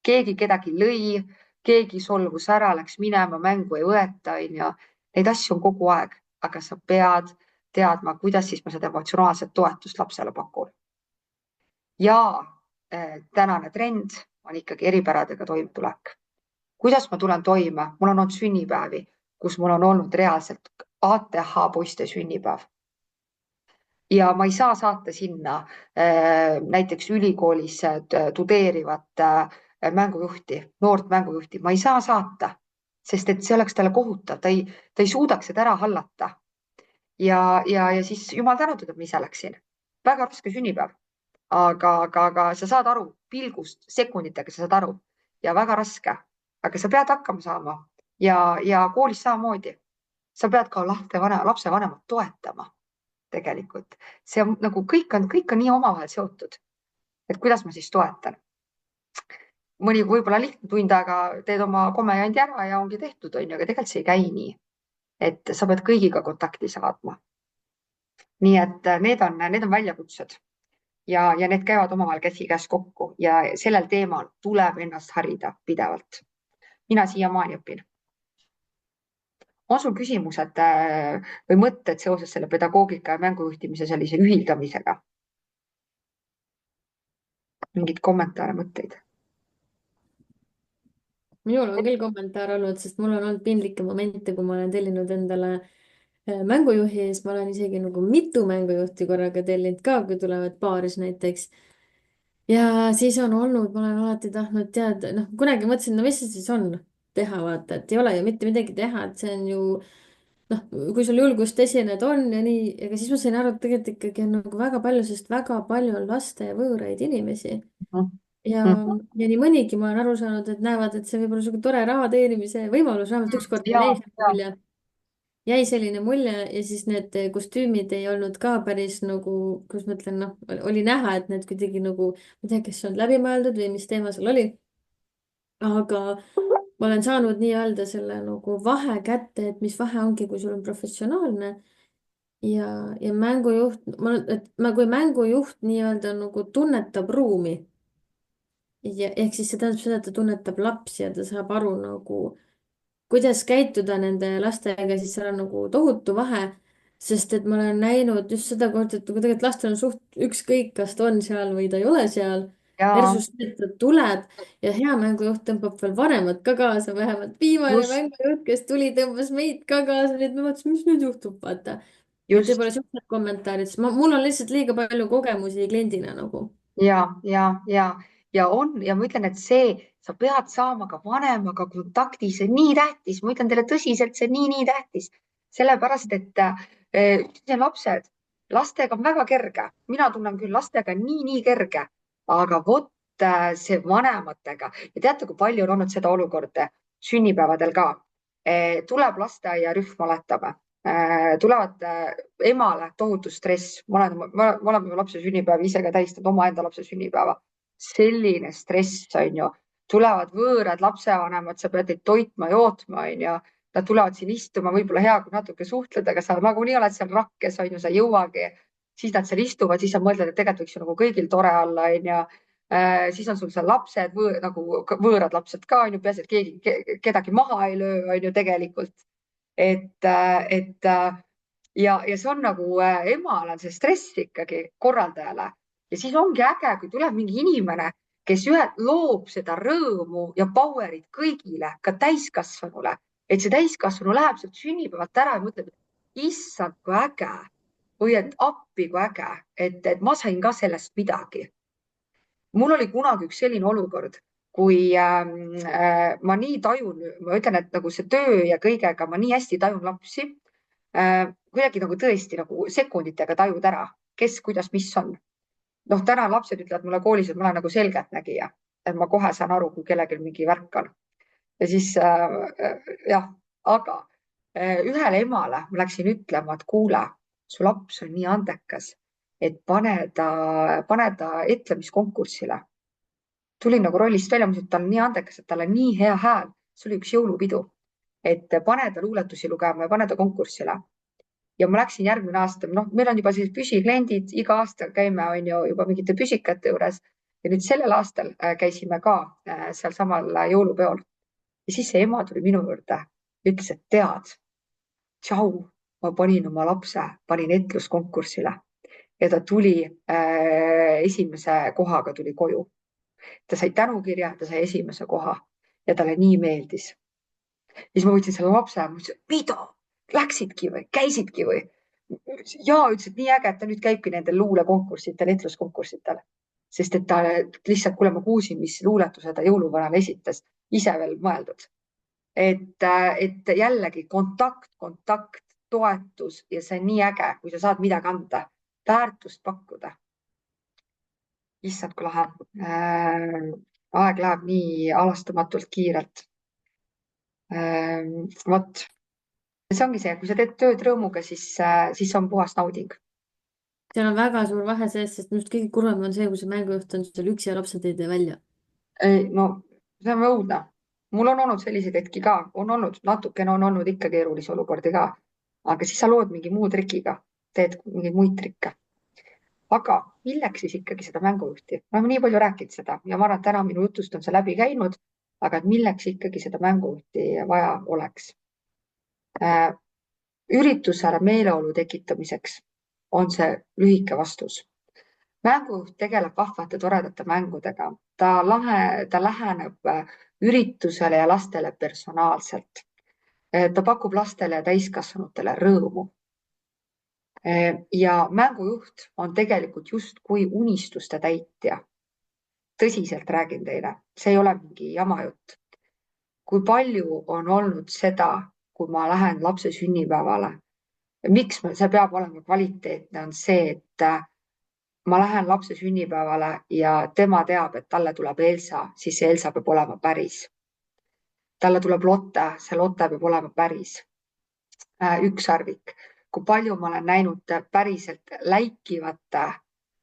keegi kedagi lõi, keegi solvus ära, läks minema, mängu ei võeta, onju. Neid asju on kogu aeg, aga sa pead teadma, kuidas siis ma seda emotsionaalset toetust lapsele pakun. ja tänane trend on ikkagi eripäradega toimetulek. kuidas ma tulen toime? mul on olnud sünnipäevi, kus mul on olnud reaalselt ATH poiste sünnipäev. ja ma ei saa saata sinna näiteks ülikoolis tudeerivat mängujuhti, noort mängujuhti, ma ei saa saata, sest et see oleks talle kohutav, ta ei suudaks seda ära hallata. ja siis jumal tänatud, et ma ise läksin. väga raske sünnipäev, aga sa saad aru, pilgust sekunditega sa saad aru ja väga raske, aga sa pead hakkama saama ja koolis samamoodi. sa pead ka lapsevanemat toetama. tegelikult see on nagu kõik on nii omavahel seotud. et kuidas ma siis toetan? mõni võib-olla lihtne tund aega teed oma komejandi ära ja ongi tehtud, onju, aga tegelikult see ei käi nii. et sa pead kõigiga kontakti saatma. nii et need on väljakutsed ja need käivad omavahel käsikäes kokku ja sellel teemal tuleb ennast harida pidevalt. mina siiamaani õpin. on sul küsimused või mõtted seoses selle pedagoogika ja mängujuhtimise sellise ühildamisega? mingeid kommentaare, mõtteid? minul on küll kommentaar olnud, sest mul on olnud piinlikke momente, kui ma olen tellinud endale mängujuhi ja siis ma olen isegi nagu mitu mängujuhti korraga tellinud ka, kui tulevad paaris näiteks. ja siis on olnud, ma olen alati tahtnud teada, noh, kunagi mõtlesin, no mis see siis on teha, vaata, et ei ole ju mitte midagi teha, et see on ju noh, kui sul julgust esineda on ja nii, aga siis ma sain aru, et tegelikult ikkagi on nagu väga palju, sest väga palju on laste ja võõraid inimesi. ja nii mõnigi ma olen aru saanud, et näevad, et see võib olla sihuke tore raha teenimise võimalus, vähemalt ükskord oli mulje. jäi selline mulje ja siis need kostüümid ei olnud ka päris nagu, kuidas ma ütlen, noh, oli näha, et need kuidagi nagu, ma ei tea, kes on läbi mõeldud või mis teema seal oli. aga ma olen saanud nii-öelda selle nagu vahe kätte, et mis vahe ongi, kui sul on professionaalne ja mängujuht, kui mängujuht nii-öelda nagu tunnetab ruumi. Ja ehk siis see tähendab seda, et ta tunnetab lapsi ja ta saab aru nagu, kuidas käituda nende lastega, siis seal on nagu tohutu vahe. sest et ma olen näinud just seda kohta, et kui tegelikult lastel on suht ükskõik, kas ta on seal või ta ei ole seal. ja Versus see, et ta tuleb ja hea mängujuht tõmbab veel vanemad ka kaasa, vähemalt viimane just, mängujuht, kes tuli, tõmbas meid ka kaasa, nii et me mõtlesime, mis nüüd juhtub, vaata. et just. võib-olla siuksed kommentaarid, sest mul on lihtsalt liiga palju kogemusi kliendina nagu. Ja on ja ma ütlen, et see, sa pead saama ka vanemaga kontakti, see on nii tähtis, ma ütlen teile tõsiselt, see on nii tähtis, sellepärast et lapsed, lastega on väga kerge, mina tunnen küll lastega nii kerge, aga vot see vanematega ja teate, kui palju on olnud seda olukorda sünnipäevadel ka. Tuleb lasteaiarühm, oletame, tulevad emale tohutu stress, ma olen lapse sünnipäevi ise ka tähistanud, omaenda lapse sünnipäeva. Selline stress, on ju, tulevad võõrad lapsevanemad, sa pead neid toitma, jootma, on ju, nad tulevad siin istuma, võib-olla hea, kui natuke suhtleda, aga sa nagunii oled seal rakkes, on ju, sa ei jõuagi, siis nad seal istuvad, siis sa mõtled, et tegelikult võiks ju nagu kõigil tore olla, on ju. Siis on sul seal lapsed, nagu võõrad lapsed ka, on ju, peaasi, et keegi kedagi maha ei löö, on ju, tegelikult. Ja see on nagu emal on see stress ikkagi korraldajale ja siis ongi äge, kui tuleb mingi inimene, kes loob seda rõõmu ja power'it kõigile, ka täiskasvanule, et see täiskasvanu läheb sealt sünnipäevalt ära ja mõtleb, et issand, kui äge või et appi, kui äge, et ma sain ka sellest midagi. Mul oli kunagi üks selline olukord, kui ma nii tajun, ma ütlen, et nagu see töö ja kõigega ma nii hästi tajun lapsi, kuidagi nagu tõesti nagu sekunditega tajud ära, kes, kuidas, mis on. Noh, täna lapsed ütlevad mulle koolis, et ma olen nagu selgeltnägija, et ma kohe saan aru, kui kellelgi mingi värk on. Ja siis jah, aga ühele emale ma läksin ütlema, et kuule, su laps on nii andekas, et pane ta etlemiskonkursile. Tulin nagu rollist välja, ma ütlesin, et ta on nii andekas, et tal on nii hea hääl. See oli üks jõulupidu, et pane ta luuletusi lugema ja pane ta konkursile. Ja ma läksin järgmine aasta, meil on juba sellised püsikliendid, iga aasta käime on ju juba mingite püsikate juures ja nüüd sellel aastal käisime ka seal samal jõulupeol. Ja siis see ema tuli minu juurde, ütles, et tead, tšau, ma panin oma lapse, panin etluskonkursile ja ta tuli esimese kohaga tuli koju. Ta sai tänukirja, ta sai esimese koha ja talle nii meeldis. Ja siis ma võtsin selle lapse ja ma ütlesin, mida? Läksidki või käisidki või? Ja ütles, et nii äge, et ta nüüd käibki nendel luulekonkursitel, etluskonkursitel, sest et ta lihtsalt, kuule, ma kuulsin, mis luuletuse ta jõuluvanale esitas, ise veel mõeldud. Et jällegi kontakt, toetus ja see on nii äge, kui sa saad midagi anda, väärtust pakkuda. Issand, kui lahe. Aeg läheb nii alastamatult kiirelt. Vot. See ongi see, kui sa teed tööd rõõmuga, siis on puhas nauding. seal on väga suur vahe sees, sest minu arust kõige kurvem on see, kui see mängujuht on seal üksi ja lapsed ei tee välja. No see on õudne. Mul on olnud selliseid hetki ka, natukene on olnud ikka keerulisi olukordi ka, aga siis sa lood mingi muu trikiga, teed mingeid muid trikke. Aga milleks siis ikkagi seda mängujuhti? Me oleme nii palju rääkinud seda ja ma arvan, et täna minu jutust on see läbi käinud, aga et milleks ikkagi seda mängujuhti vaja oleks? Üritusele meeleolu tekitamiseks on see lühike vastus. Mängujuht tegeleb vahvate toredate mängudega. Ta läheneb üritusele ja lastele personaalselt. Ta pakub lastele ja täiskasvanutele rõõmu. Ja mängujuht on tegelikult justkui unistuste täitja. Tõsiselt räägin teile, see ei ole mingi jamajutt. Kui palju on olnud seda, kui ma lähen lapse sünnipäevale, miks see peab olema kvaliteetne, on see, et ma lähen lapse sünnipäevale ja tema teab, et talle tuleb Elsa, siis see Elsa peab olema päris. Talle tuleb Lotte, see Lotte peab olema päris. ükssarvik, kui palju ma olen näinud päriselt läikivate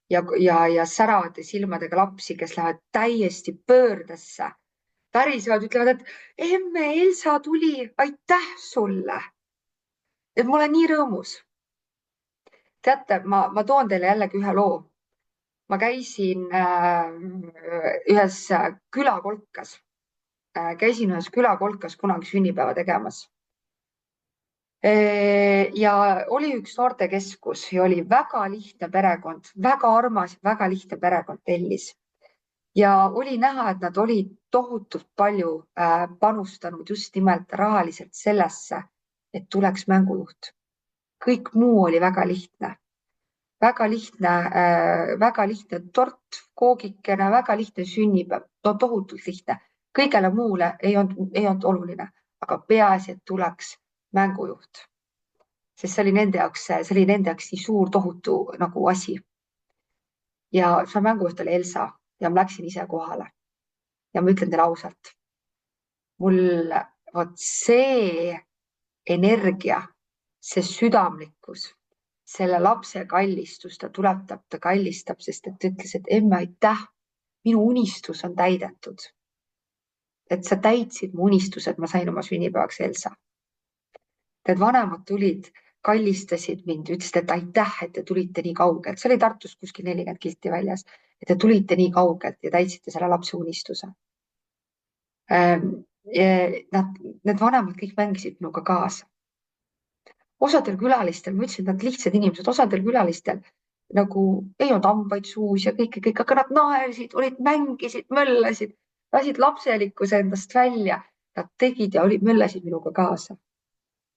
ja säravate silmadega lapsi, kes lähevad täiesti pöördesse. Päriselt ütlevad, et emme Elsa tuli, aitäh sulle. Et ma olen nii rõõmus. Teate, ma toon teile jällegi ühe loo. Ma käisin ühes külakolkas. Käisin ühes külakolkas kunagi sünnipäeva tegemas. Ja oli üks noortekeskus ja oli väga lihtne perekond, väga armas, väga lihtne perekond tellis. Ja oli näha, et nad olid tohutult palju panustanud just nimelt rahaliselt sellesse, et tuleks mängujuht. Kõik muu oli väga lihtne. Väga lihtne tort, koogikene, väga lihtne sünnipäev, no tohutult lihtne. Kõigele muule ei olnud oluline, aga peaasi, et tuleks mängujuht. Sest see oli nende jaoks nii suur tohutu nagu asi. Ja see mängujuht oli Elsa ja ma läksin ise kohale. Ja ma ütlen teile ausalt, mul vot see energia, see südamlikkus, selle lapse kallistus, ta kallistab, sest et ta ütles, et emme, aitäh, minu unistus on täidetud. Et sa täitsid mu unistused, ma sain oma sünnipäevaks Elsa. Need vanemad tulid, kallistasid mind, ütlesid, et aitäh, et te tulite nii kaugelt. See oli Tartus kuskil 40 kilti väljas, et te tulite nii kaugelt ja täitsite selle lapse unistuse. Need vanemad kõik mängisid minuga kaasa. Osadel külalistel, ma ütlesin, et nad lihtsad inimesed, osadel külalistel nagu ei olnud hambaid suus ja kõik, aga nad naersid, mängisid, möllasid, lasid lapselikkuse endast välja. Nad tegid ja möllasid minuga kaasa.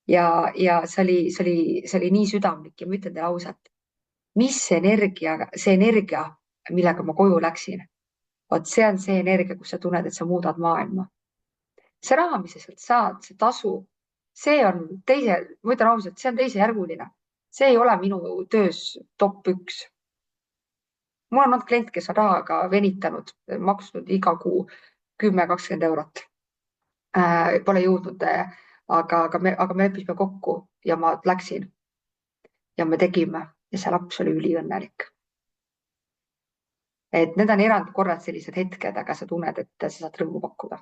Ja see oli nii südamlik ja ma ütlen teile ausalt, mis see energia, millega ma koju läksin, vot see on see energia, kus sa tunned, et sa muudad maailma. See raha, mis sa sealt saad, see tasu, see on ma ütlen ausalt, see on teisejärguline. See ei ole minu töös top 1. Mul on olnud klient, kes on rahaga venitanud, maksnud iga kuu 10-20 eurot. Pole jõudnud, aga me leppisime kokku ja ma läksin ja me tegime ja see laps oli üliõnnelik. Et need on erandkorrad sellised hetked, aga sa tunned, et sa saad rõõmu pakkuda.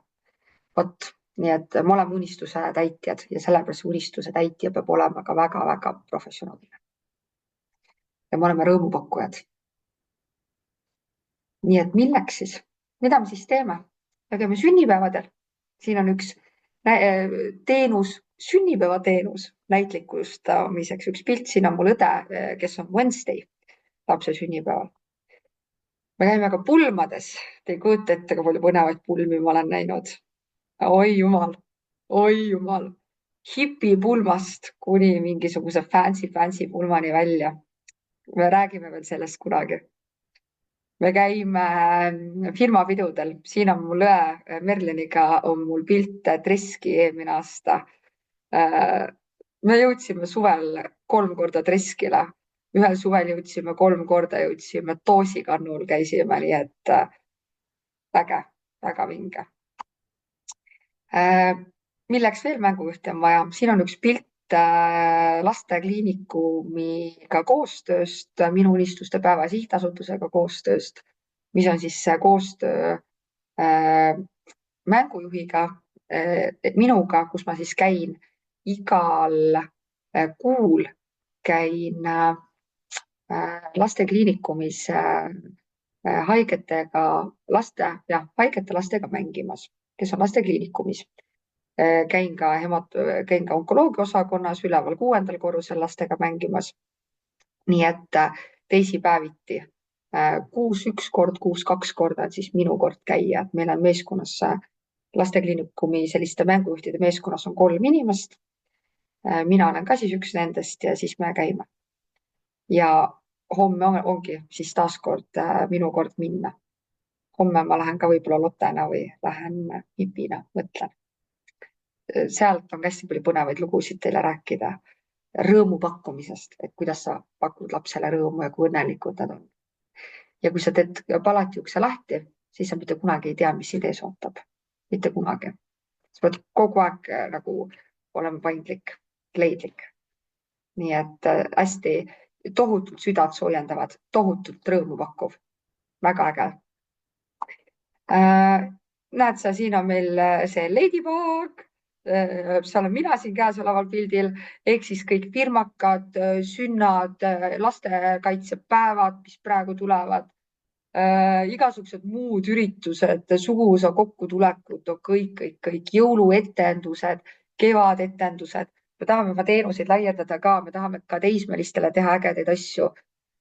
Vot, nii et me oleme unistuse täitjad ja sellepärast unistuse täitja peab olema ka väga-väga professionaalne. Ja me oleme rõõmupakkujad. Nii et milleks siis? Mida me siis teeme? Me käime sünnipäevadel. Siin on üks teenus, sünnipäevateenus näitlikustamiseks. Üks pilt, siin on mul õde, kes on Wednesday lapse sünnipäeval. Me käime ka pulmades. Te ei kujuta ette, kui palju põnevaid pulmi ma olen näinud. Oi jumal. Hipipulmast kuni mingisuguse fancy pulmani välja. Me räägime veel sellest kunagi. Me käime firmapidudel. Siin on mul õe Merliniga on mul pilt Treski eelmine aasta. Me jõudsime suvel 3 korda Treskile. Ühel suvel jõudsime 3 korda, jõudsime Toosikannul, käisime, nii et väga vinge. Milleks veel mängujuhti on vaja? Siin on üks pilt lastekliinikumiga koostööst, minu unistuste päeva sihtasutusega koostööst, mis on siis koostöö mängujuhiga, minuga, kus ma siis käin igal kuul, käin lastekliinikumis haigete lastega mängimas, kes on lastekliinikumis. Käin ka onkoloogia osakonnas üleval 6. korrusel lastega mängimas. Nii et teisipäeviti 6 1 kord, 6 2 korda on siis minu kord käia. Meil on meeskonnas lastekliinikumi selliste mängujuhtide meeskonnas on 3 inimest. Mina olen ka siis üks nendest ja siis me käime. Ja homme ongi siis taaskord minu kord minna. Homme ma lähen ka võib-olla Lottena või lähen hipina, mõtlen. Sealt on hästi palju põnevaid lugusid teile rääkida rõõmu pakkumisest, et kuidas sa pakud lapsele rõõmu ja kui õnnelikud nad on. Ja kui sa teed palati ukse lahti, siis sa mitte kunagi ei tea, mis sind ees ootab. Mitte kunagi. Sa pead kogu aeg nagu olema paindlik. leidlik. nii et hästi tohutult südant soojendavad, tohutult rõõmu pakkuv, väga äge. näed sa, siin on meil see Ladybug, seal on mina siin käesoleval pildil, ehk siis kõik firmakad, sünnad, lastekaitsepäevad, mis praegu tulevad, igasugused muud üritused, suguvõsa kokkutulekud, kõik jõuluetendused, kevadetendused. me tahame oma teenuseid laiendada ka, me tahame ka teismelistele teha ägedaid asju,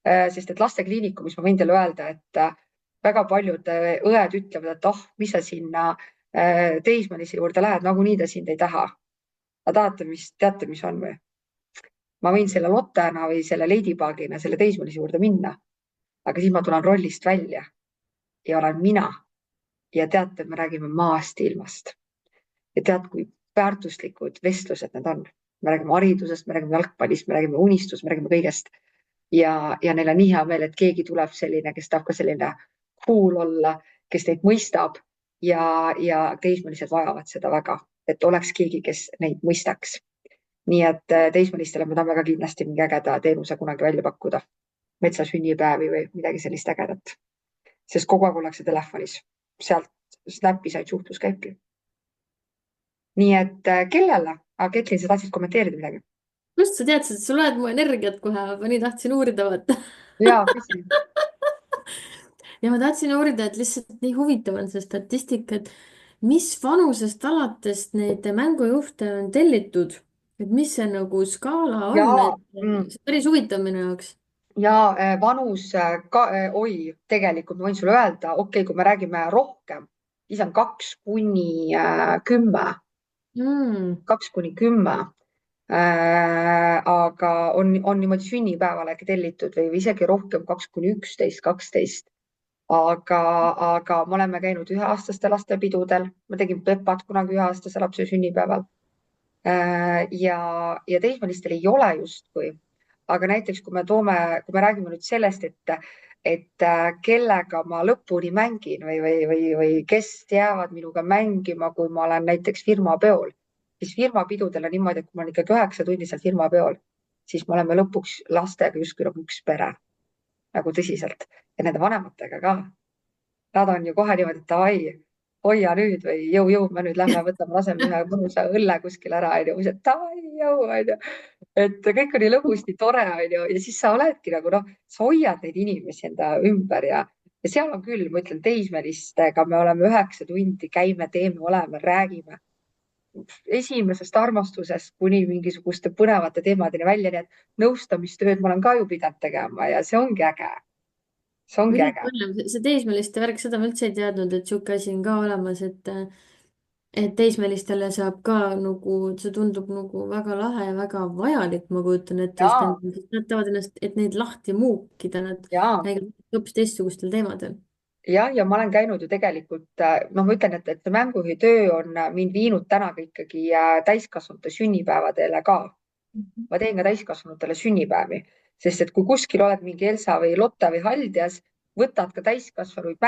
sest et lastekliinikumis ma võin teile öelda, et väga paljud õed ütlevad, et oh, mis sa sinna teismelise juurde lähed, nagunii ta sind ei taha. aga teate, mis on või? ma võin selle Lottena või selle Ladybugina selle teismelise juurde minna, aga siis ma tulen rollist välja ja olen mina. ja teate, me räägime maast ja ilmast. ja tead, kui väärtuslikud vestlused need on. me räägime haridusest, me räägime jalgpallist, me räägime unistust, me räägime kõigest. ja neil on nii hea meel, et keegi tuleb selline, kes tahab ka selline cool olla, kes teid mõistab ja teismelised vajavad seda väga, et oleks keegi, kes neid mõistaks. nii et teismelistele me tahame väga kindlasti mingi ägeda teenuse kunagi välja pakkuda. metsasünnipäevi või midagi sellist ägedat. sest kogu aeg ollakse telefonis, sealt Snapi said suhtlus käibki. nii et kellele? Ketlin, sa tahtsid kommenteerida midagi? kust sa teadsid, et sa loed mu energiat kohe, ma nii tahtsin uurida, vaata. jaa, küsi. ja ma tahtsin uurida, et lihtsalt nii huvitav on see statistika, et mis vanusest alates neid mängujuhte on tellitud, et mis see nagu skaala on, Jaa, et see on päris huvitav minu jaoks. ja vanus ka, oi, tegelikult ma võin sulle öelda, okei, kui me räägime rohkem, siis on 2–10, 2–10. aga on niimoodi sünnipäevale tellitud või isegi rohkem, 2–11, 12. aga me oleme käinud 1-aastaste laste pidudel, ma tegin Pepat kunagi 1-aastase lapse sünnipäeval. ja teismelistel ei ole justkui, aga näiteks kui me räägime nüüd sellest, et kellega ma lõpuni mängin või kes jäävad minuga mängima, kui ma olen näiteks firmapeol, siis firmapidudel on niimoodi, et kui ma olen ikkagi 9 tundi seal firmapeol, siis me oleme lõpuks lastega justkui nagu üks pere, nagu tõsiselt, ja nende vanematega ka. Nad on ju kohe niimoodi, et davai, hoia nüüd või jõu, me nüüd lähme võtame, laseme ühe mõnusa õlle kuskil ära, onju, davai, jõu, onju. et kõik on nii lõbus, nii tore, onju, ja siis sa oledki nagu noh, sa hoiad neid inimesi enda ümber ja seal on küll, ma ütlen, teismelistega me oleme 9 tundi, käime, teeme, oleme, räägime esimesest armastusest kuni mingisuguste põnevate teemadeni välja, nii et nõustamistööd ma olen ka ju pidanud tegema ja see ongi äge. see ongi äge. see teismeliste värk, seda ma üldse ei teadnud, et sihuke asi on ka olemas, et teismelistele saab ka nagu, see tundub nagu väga lahe ja väga vajalik, ma kujutan ette, sest nad tahavad ennast, et neid lahti muukida, nad räägivad hoopis teistsugustel teemadel. ja ma olen käinud ju tegelikult, noh, ma ütlen, et see mängujuhi töö on mind viinud täna ka ikkagi täiskasvanute sünnipäevadele ka. ma teen ka täiskasvanutele sünnipäevi, sest et kui kuskil oled mingi Elsa või Lotte või Haldjas, võtad ka täiskasvanuid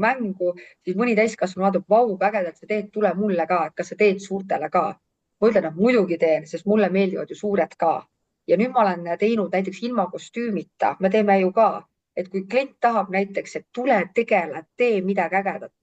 mängu, siis mõni täiskasvanu vaatab, vau, ägedalt sa teed, tule mulle ka, et kas sa teed suurtele ka. ma ütlen, et muidugi teen, sest mulle meeldivad ju suured ka. ja nüüd ma olen teinud näiteks ilma kostüümita, me teeme ju ka, et kui klient tahab näiteks, et tule tegele, tee midagi ägedat,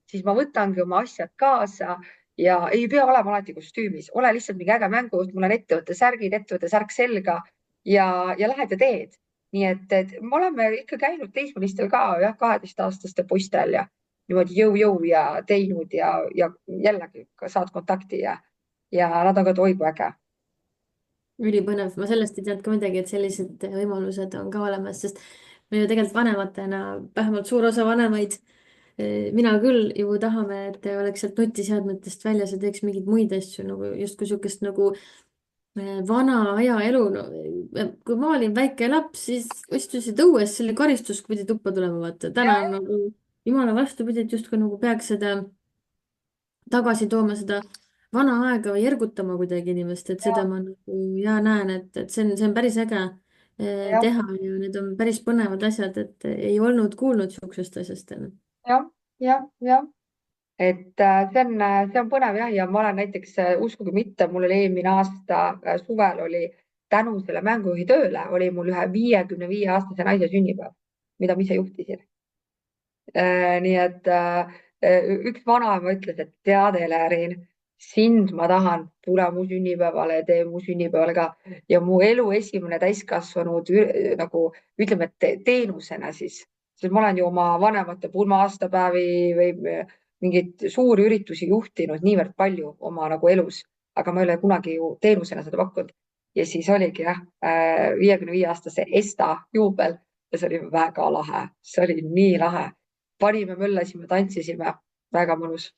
siis ma võtangi oma asjad kaasa ja ei pea olema alati kostüümis, ole lihtsalt mingi äge mängujuht, mul on ettevõtte särgid, ettevõtte särk selga ja lähed ja teed. nii et me oleme ikka käinud teismelistel ka jah, 12-aastaste poistel ja niimoodi jõu ja teinud ja jällegi saad kontakti ja nad on ka, oi kui äge. Ülipõnev, ma sellest ei teadnud ka midagi, et sellised võimalused on ka olemas, sest me ju tegelikult vanematena, vähemalt suur osa vanemaid, mina küll ju tahame, et oleks sealt nutiseadmetest väljas ja teeks mingeid muid asju nagu justkui sihukest nagu vana aja elu. No, kui ma olin väike laps, siis istusid õues, see oli karistus, kui pidi tuppa tulema, vaata. täna on nagu jumala vastupidi, et justkui nagu peaks seda tagasi tooma, seda vana aega või ergutama kuidagi inimest, et seda ma nagu näen, et see on päris äge teha ja need on päris põnevad asjad, et ei olnud kuulnud sihukesest asjast. jah. see on põnev jah, ja ma olen näiteks, uskuge mitte, mul oli eelmine aasta suvel oli tänu selle mängujuhi tööle oli mul ühe 55-aastase naise sünnipäev, mida ma ise juhtisin. Nii et üks vanaema ütles, et tead, Elerin, sind ma tahan, tule mu sünnipäevale ja tee mu sünnipäeval ka. Ja mu elu esimene täiskasvanud nagu ütleme, et teenusena siis ma olen ju oma vanemate pulma-aastapäevi või mingeid suuri üritusi juhtinud niivõrd palju oma nagu elus, aga ma ei ole kunagi ju teenusena seda pakkunud. Ja siis oligi jah, 55-aastase Esta juubel ja see oli väga lahe, see oli nii lahe, panime, möllasime, tantsisime, väga mõnus.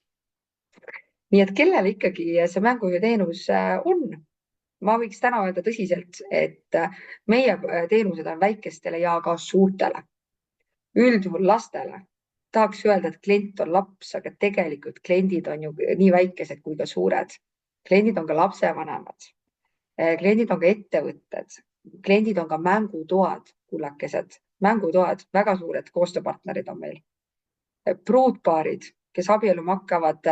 nii et kellel ikkagi see mängujuhi teenus on, ma võiks täna öelda tõsiselt, et meie teenused on väikestele ja ka suurtele. Üldjuhul lastele tahaks öelda, et klient on laps, aga tegelikult kliendid on ju nii väikesed kui ka suured. Kliendid on ka lapsevanemad, kliendid on ka ettevõtted, kliendid on ka mängutoad, kullakesed, mängutoad, väga suured koostööpartnerid on meil. Pruutpaarid, kes abielluma hakkavad,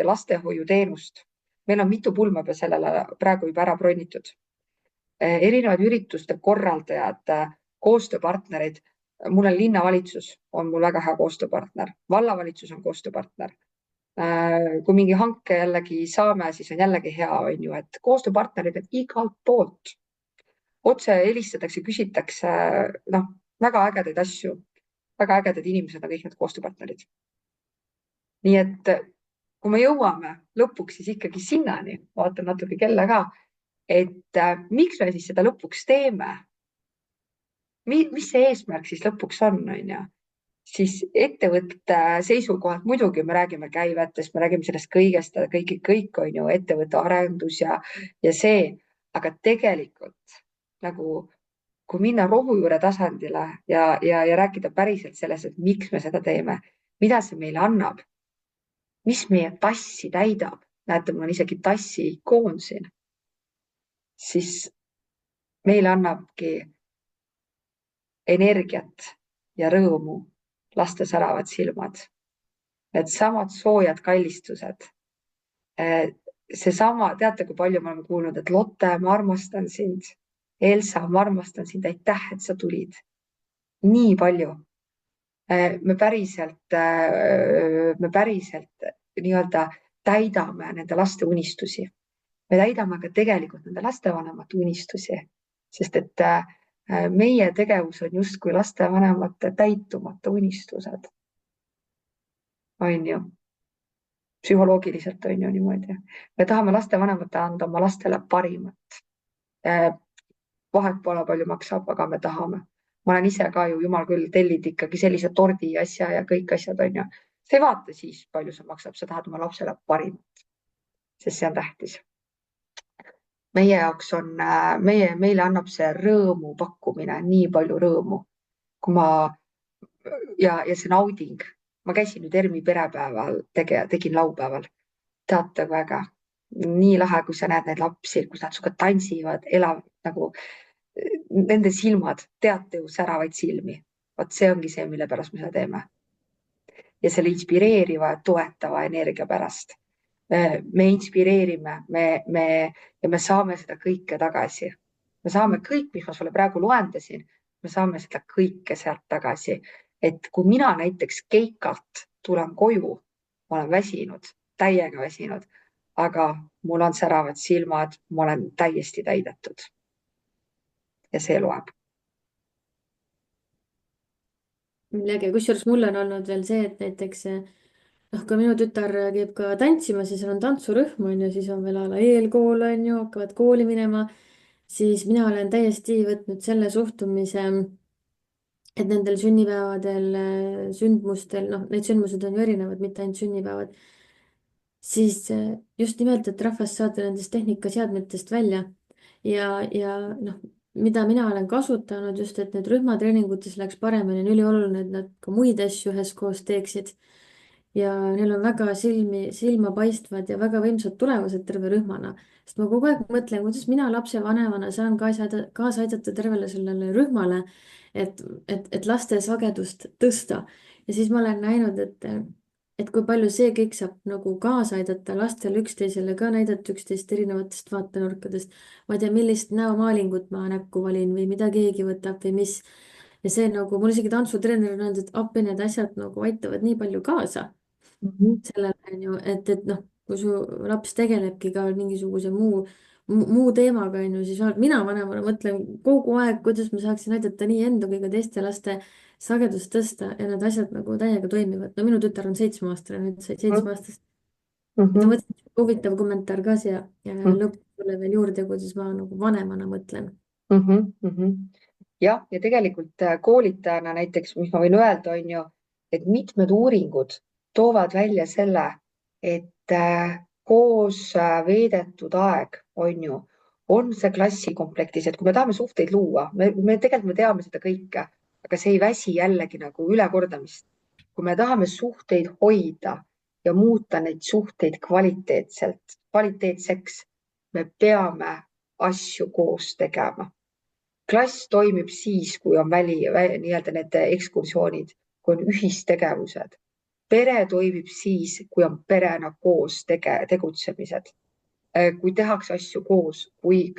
lastehoiuteenust. Meil on mitu pulma juba sellele praegu juba ära bronnitud. Erinevad ürituste korraldajad, koostööpartnerid. Mul on linnavalitsus, on mul väga hea koostööpartner, vallavalitsus on koostööpartner. Kui mingi hanke jällegi saame, siis on jällegi hea, on ju, et koostööpartnerid on igalt poolt. Otse helistatakse, küsitakse, väga ägedaid asju, väga ägedad inimesed on kõik need koostööpartnerid. Nii et kui me jõuame lõpuks siis ikkagi sinnani, vaatan natuke kella ka, et miks me siis seda lõpuks teeme? Mis see eesmärk siis lõpuks on ju? Siis ettevõtte seisukohalt muidugi me räägime käivetest, me räägime sellest kõigest, kõik on ju ettevõtte arendus ja see, aga tegelikult nagu kui minna rohujuure tasandile ja rääkida päriselt sellest, et miks me seda teeme, mida see meile annab, mis meie tassi täidab, näete, mul on isegi tassi ikoon siin, siis meile annabki energiat ja rõõmu laste säravad silmad, need samad soojad kallistused. Seesama, teate, kui palju me oleme kuulnud, et Lotte, ma armastan sind, Elsa, ma armastan sind, aitäh, et sa tulid. Nii palju. Me päriselt nii-öelda täidame nende laste unistusi. Me täidame ka tegelikult nende lastevanemate unistusi, sest et meie tegevus on justkui lastevanemate täitumata unistused. On ju? Psühholoogiliselt on ju niimoodi. Me tahame lastevanemate anda oma lastele parimat. Vahet pole palju maksab, aga me tahame. Ma olen ise ka ju, jumal küll, tellid ikkagi sellise tordi asja ja kõik asjad on ju. Sa ei vaata siis, palju see maksab, sa tahad oma lapsele parimat, sest see on tähtis. Meie jaoks on, meile annab see rõõmu pakkumine, nii palju rõõmu, ja see nauding. Ma käisin nüüd ERMi perepäeval, tegin laupäeval. Teate väga, nii lahe, kui sa näed neid lapsi, kus nad suga tantsivad, elavad nagu nende silmad, teate ju säravaid silmi. Vot see ongi see, mille pärast me seda teeme. Ja selle inspireeriva ja toetava energia pärast. Me inspireerime, ja me saame seda kõike tagasi. Me saame kõik, mis ma sulle praegu loendasin, me saame seda kõike sealt tagasi. Et kui mina näiteks keikalt tulen koju, ma olen väsinud, täiega väsinud, aga mul on säravad silmad, ma olen täiesti täidetud. Ja see loeb. Äge, kusjuures mul on olnud veel see, et näiteks kui minu tütar käib ka tantsima, siis on tantsurühm on ju, siis on veel ala eelkool on ju, hakkavad kooli minema, siis mina olen täiesti võtnud selle suhtumise, et nendel sünnipäevadel, sündmustel, neid sündmused on ju erinevad, mitte ainult sünnipäevad, siis just nimelt, et rahvast saada nendest tehnikaseadmetest välja ja mida mina olen kasutanud just, et need rühmatreeningutes läks paremini, on ülioluline, et nad ka muid asju üheskoos teeksid. Ja neil on väga silmapaistvad ja väga võimsad tulevused terve rühmana. Sest ma kogu aeg mõtlen, kuidas mina lapsevanemana saan kaasa aidata tervele sellele rühmale, et laste sagedust tõsta. Ja siis ma olen näinud, et et kui palju see kõik saab nagu kaasa aidata lastel üksteisele ka näidata üksteist erinevatest vaatenurkadest. ma ei tea, millist näomaalingut ma näkku valin või mida keegi võtab või mis. ja see nagu, mul isegi tantsutreener on öelnud, et appi need asjad nagu aitavad nii palju kaasa Mhm. sellele, on ju, et noh, kui su laps tegelebki ka mingisuguse muu teemaga, on ju, siis mina vanemana mõtlen kogu aeg, kuidas ma saaksin aidata nii enda kui ka teiste laste sagedust tõsta ja need asjad nagu täiega toimivad. no minu tütar on 7-aastane, nüüd sai 7 aastast. ma Mhm. mõtlesin, et huvitav kommentaar ka siia Mhm. lõpule veel juurde, kuidas ma nagu vanemana mõtlen. Mhm. Mhm. jah, ja tegelikult koolitajana näiteks, mis ma võin öelda, on ju, et mitmed uuringud toovad välja selle, et koos veedetud aeg, on ju, on see klassikomplektis, et kui me tahame suhteid luua, me tegelikult me teame seda kõike, aga see ei väsi jällegi nagu ülekordamist. kui me tahame suhteid hoida ja muuta neid suhteid kvaliteetseks, me peame asju koos tegema. Klass toimib siis, kui on nii-öelda need ekskursioonid, kui on ühistegevused. Pere toimib siis, kui on perena koos tegutsemised, kui tehakse asju koos, kui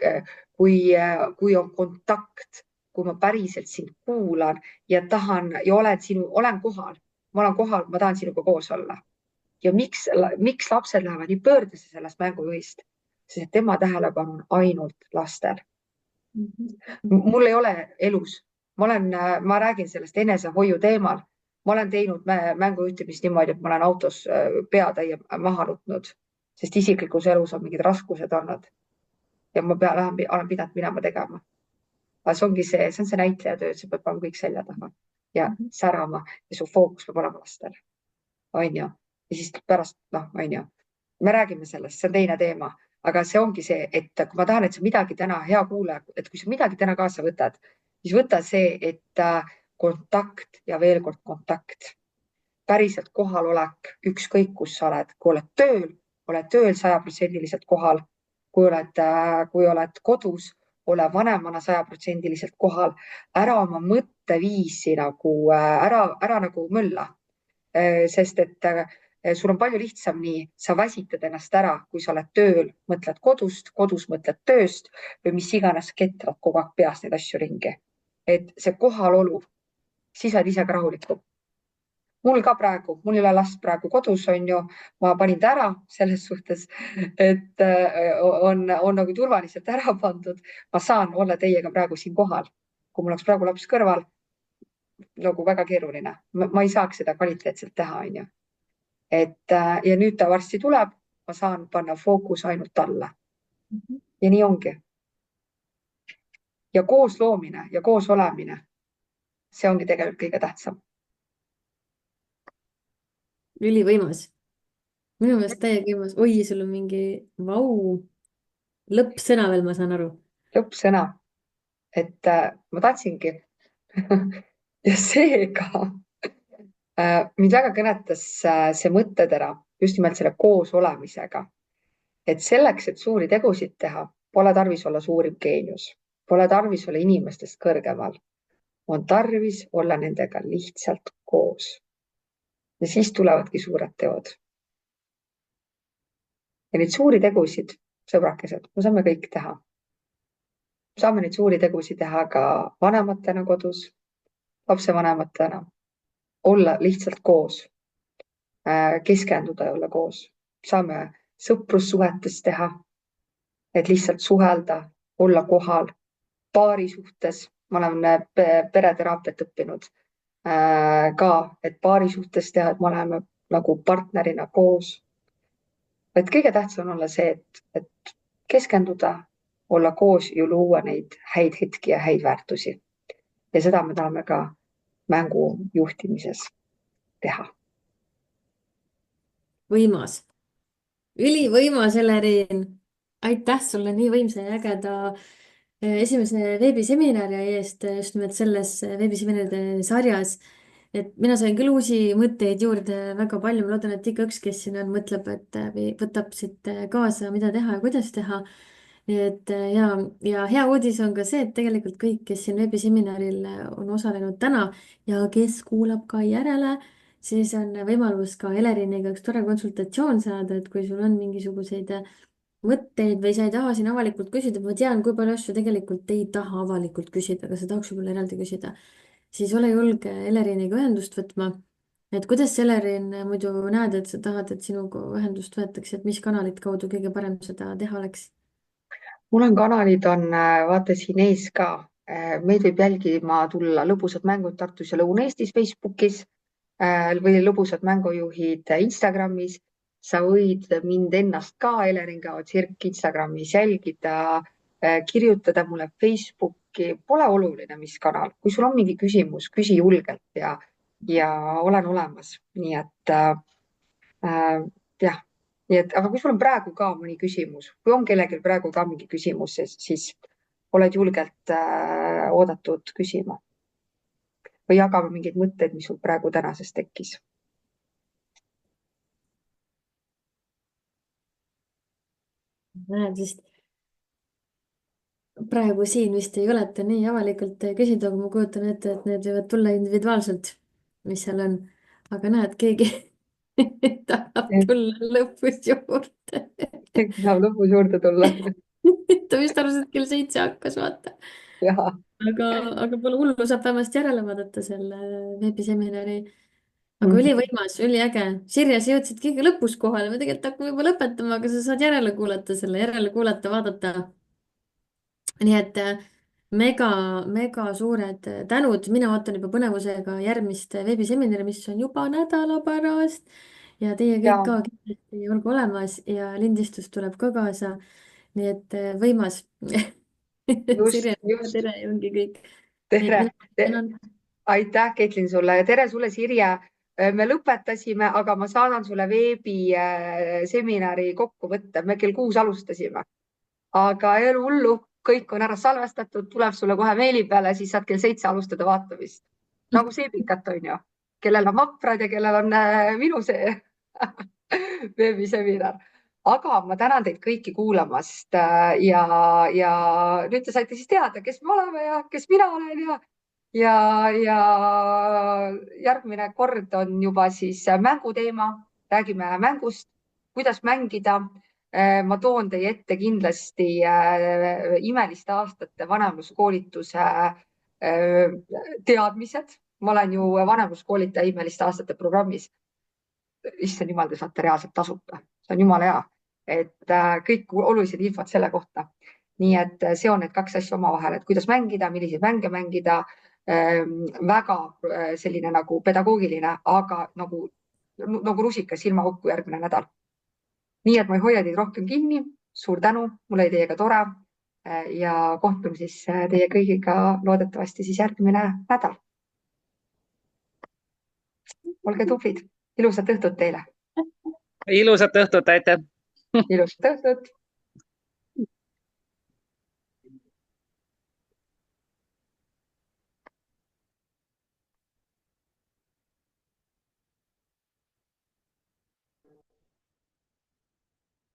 on kontakt, kui ma päriselt sind kuulan ja tahan ja olen kohal, ma tahan sinuga koos olla. Ja miks lapsed lähevad nii pöördesse sellest mängujuhist? Sest tema tähelepanu on ainult lastel. Mul ei ole elus, ma räägin sellest enesehoiu teemal. Ma olen teinud mängujuhtimist niimoodi, et ma olen autos peatäie maha nutnud, sest isiklikus elus on mingid raskused olnud ja olen pidanud minema tegema. Aga see on see näitlejatöö, et sa pead panema kõik selja taha ja särama ja su fookus peab olema lastel. On ju? Ja siis pärast, on ju, me räägime sellest, see on teine teema, aga see ongi see, et kui ma tahan, et sa midagi täna, hea kuulaja, et kui sa midagi täna kaasa võtad, siis võta see, et kontakt ja veel kord kontakt. Päriselt kohalolek, ükskõik kus sa oled, kui oled tööl 100% kohal, kui oled kodus, ole vanemana 100% kohal, ära oma mõtteviisi ära nagu mölla. Sest et sul on palju lihtsam nii, sa väsitad ennast ära, kui sa oled tööl, mõtled kodus mõtled tööst või mis iganes ketrad kogu aeg peas neid asju ringi. Et see kohalolu, siis oled ise ka rahulikum. Mul ei ole last praegu kodus, on ju, ma panin ta ära selles suhtes, et on nagu turvaliselt ära pandud. Ma saan olla teiega praegu siin kohal. Kui mul oleks praegu laps kõrval, nagu väga keeruline. Ma ei saaks seda kvaliteetselt teha, on ju. Ja nüüd ta varsti tuleb, ma saan panna fookus ainult talle. Ja nii ongi. Ja koos loomine ja koos olemine, see ongi tegelikult kõige tähtsam. Ülivõimas. Minu meelest täiega võimas. Oi, sul on mingi lõppsõna veel, ma saan aru. Lõppsõna, et ma tahtsingi ja seega mind väga kõnetas see mõttetera just nimelt selle koos olemisega. Et selleks, et suuri tegusid teha, pole tarvis olla suurim geenius, pole tarvis olla inimestest kõrgemal. On tarvis olla nendega lihtsalt koos. Ja siis tulevadki suured teod. Ja neid suuri tegusid, sõbrakesed, me saame kõik teha. Saame neid suuri tegusid teha ka vanematena kodus, lapsevanematena, olla lihtsalt koos, keskenduda ja olla koos. Saame sõprussuhetes teha, et lihtsalt suhelda, olla kohal, paari suhtes. Ma olen pereteraapiat õppinud ka, et paari suhtes teha, et me oleme nagu partnerina koos. Et kõige tähtsam on olla see, et keskenduda, olla koos ja luua neid häid hetki ja häid väärtusi. Ja seda me tahame ka mängu juhtimises teha. Võimas. Ülivõimas, Eleriin. Aitäh sulle nii võimsa ja ägeda esimese veebiseminari eest just nimelt selles veebiseminaride sarjas. Et mina sain küll uusi mõtteid juurde väga palju, ma loodan, et igaüks, kes siin on, mõtleb, et või võtab siit kaasa, mida teha ja kuidas teha. Et ja hea uudis on ka see, et tegelikult kõik, kes siin veebiseminaril on osalenud täna ja kes kuulab ka järele siis on võimalus ka Eleriiniga üks tore konsultatsioon saada, et kui sul on mingisuguseid mõtteid või sa ei taha siin avalikult küsida, ma tean, kui palju asju tegelikult ei taha avalikult küsida, aga sa tahaks võib-olla eraldi küsida, siis ole julge Eleriiniga ühendust võtma. Et kuidas sa, Elerin, muidu näed, et sa tahad, et sinuga ühendust võetakse, et mis kanalit kaudu kõige parem seda teha oleks? mul on kanalid on, vaata siin ees ka. Meid võib jälgima tulla Lõbusad mängud Tartus ja Lõuna-Eestis Facebookis või Lõbusad mängujuhid Instagramis. Sa võid mind ennast ka Elerin Kao Tsirk Instagramis jälgida, kirjutada mulle Facebooki, pole oluline, mis kanal. Kui sul on mingi küsimus, küsi julgelt ja olen olemas. Nii et jah, nii et, aga kui sul on praegu ka mõni küsimus, kui on kellelgi praegu ka mingi küsimus, siis oled julgelt oodatud küsima või jagama mingeid mõtteid, mis sul praegu tänases tekkis. Näed, vist praegu siin vist ei juleta nii avalikult küsida, aga ma kujutan ette, et need võivad tulla individuaalselt, mis seal on. aga näed, keegi tahab tulla lõpus juurde. Tahab lõpus juurde tulla. ta vist arvas, et kell 7 hakkas, vaata. Jaha. aga pole hullu, saab vähemasti järele vaadata selle veebiseminari. Aga ülivõimas, üliäge. Sirje, sa jõudsid kõige lõpus kohale, me tegelikult hakkame juba lõpetama, aga sa saad järele kuulata, vaadata. Nii et mega suured tänud. Mina ootan juba põnevusega järgmist veebiseminari, mis on juba nädala pärast. Ja teie kõik ka kindlasti olge olemas ja lindistus tuleb ka kaasa. Nii et võimas. Sirje, tere ja ongi kõik. Tere. Aitäh, Ketlin, sulle ja tere sulle, Sirje. Me lõpetasime, aga ma saadan sulle veebiseminari kokkuvõtte. Me kell 6 alustasime. Aga ei ole hullu, kõik on ära salvestatud, tuleb sulle kohe meili peale, siis saad kell 7 alustada vaatamist. Nagu seebikat on ju, kellel on vaprad ja kellel on minu see veebiseminar. Aga ma tänan teid kõiki kuulamast ja nüüd te saite siis teada, kes me oleme ja kes mina olen ja järgmine kord on juba siis mänguteema, räägime mängust, kuidas mängida. Ma toon teie ette kindlasti imeliste aastate vanemluskoolituse teadmised. Ma olen ju vanemluskoolitaja imeliste aastate programmis. Issand jumal, te saate reaalselt tasuta. See on jumala hea, et kõik olulised infod selle kohta. Nii et see on need kaks asja omavahel, et kuidas mängida, milliseid mänge mängida. Väga selline nagu pedagoogiline, aga nagu rusikas silmaauku järgmine nädal. Nii et ma ei hoia teid rohkem kinni. Suur tänu, mul oli teiega tore ja kohtume siis teie kõigiga loodetavasti siis järgmine nädal. Olge tublid, ilusat õhtut teile. Ilusat õhtut, aitäh. Ilusat õhtut.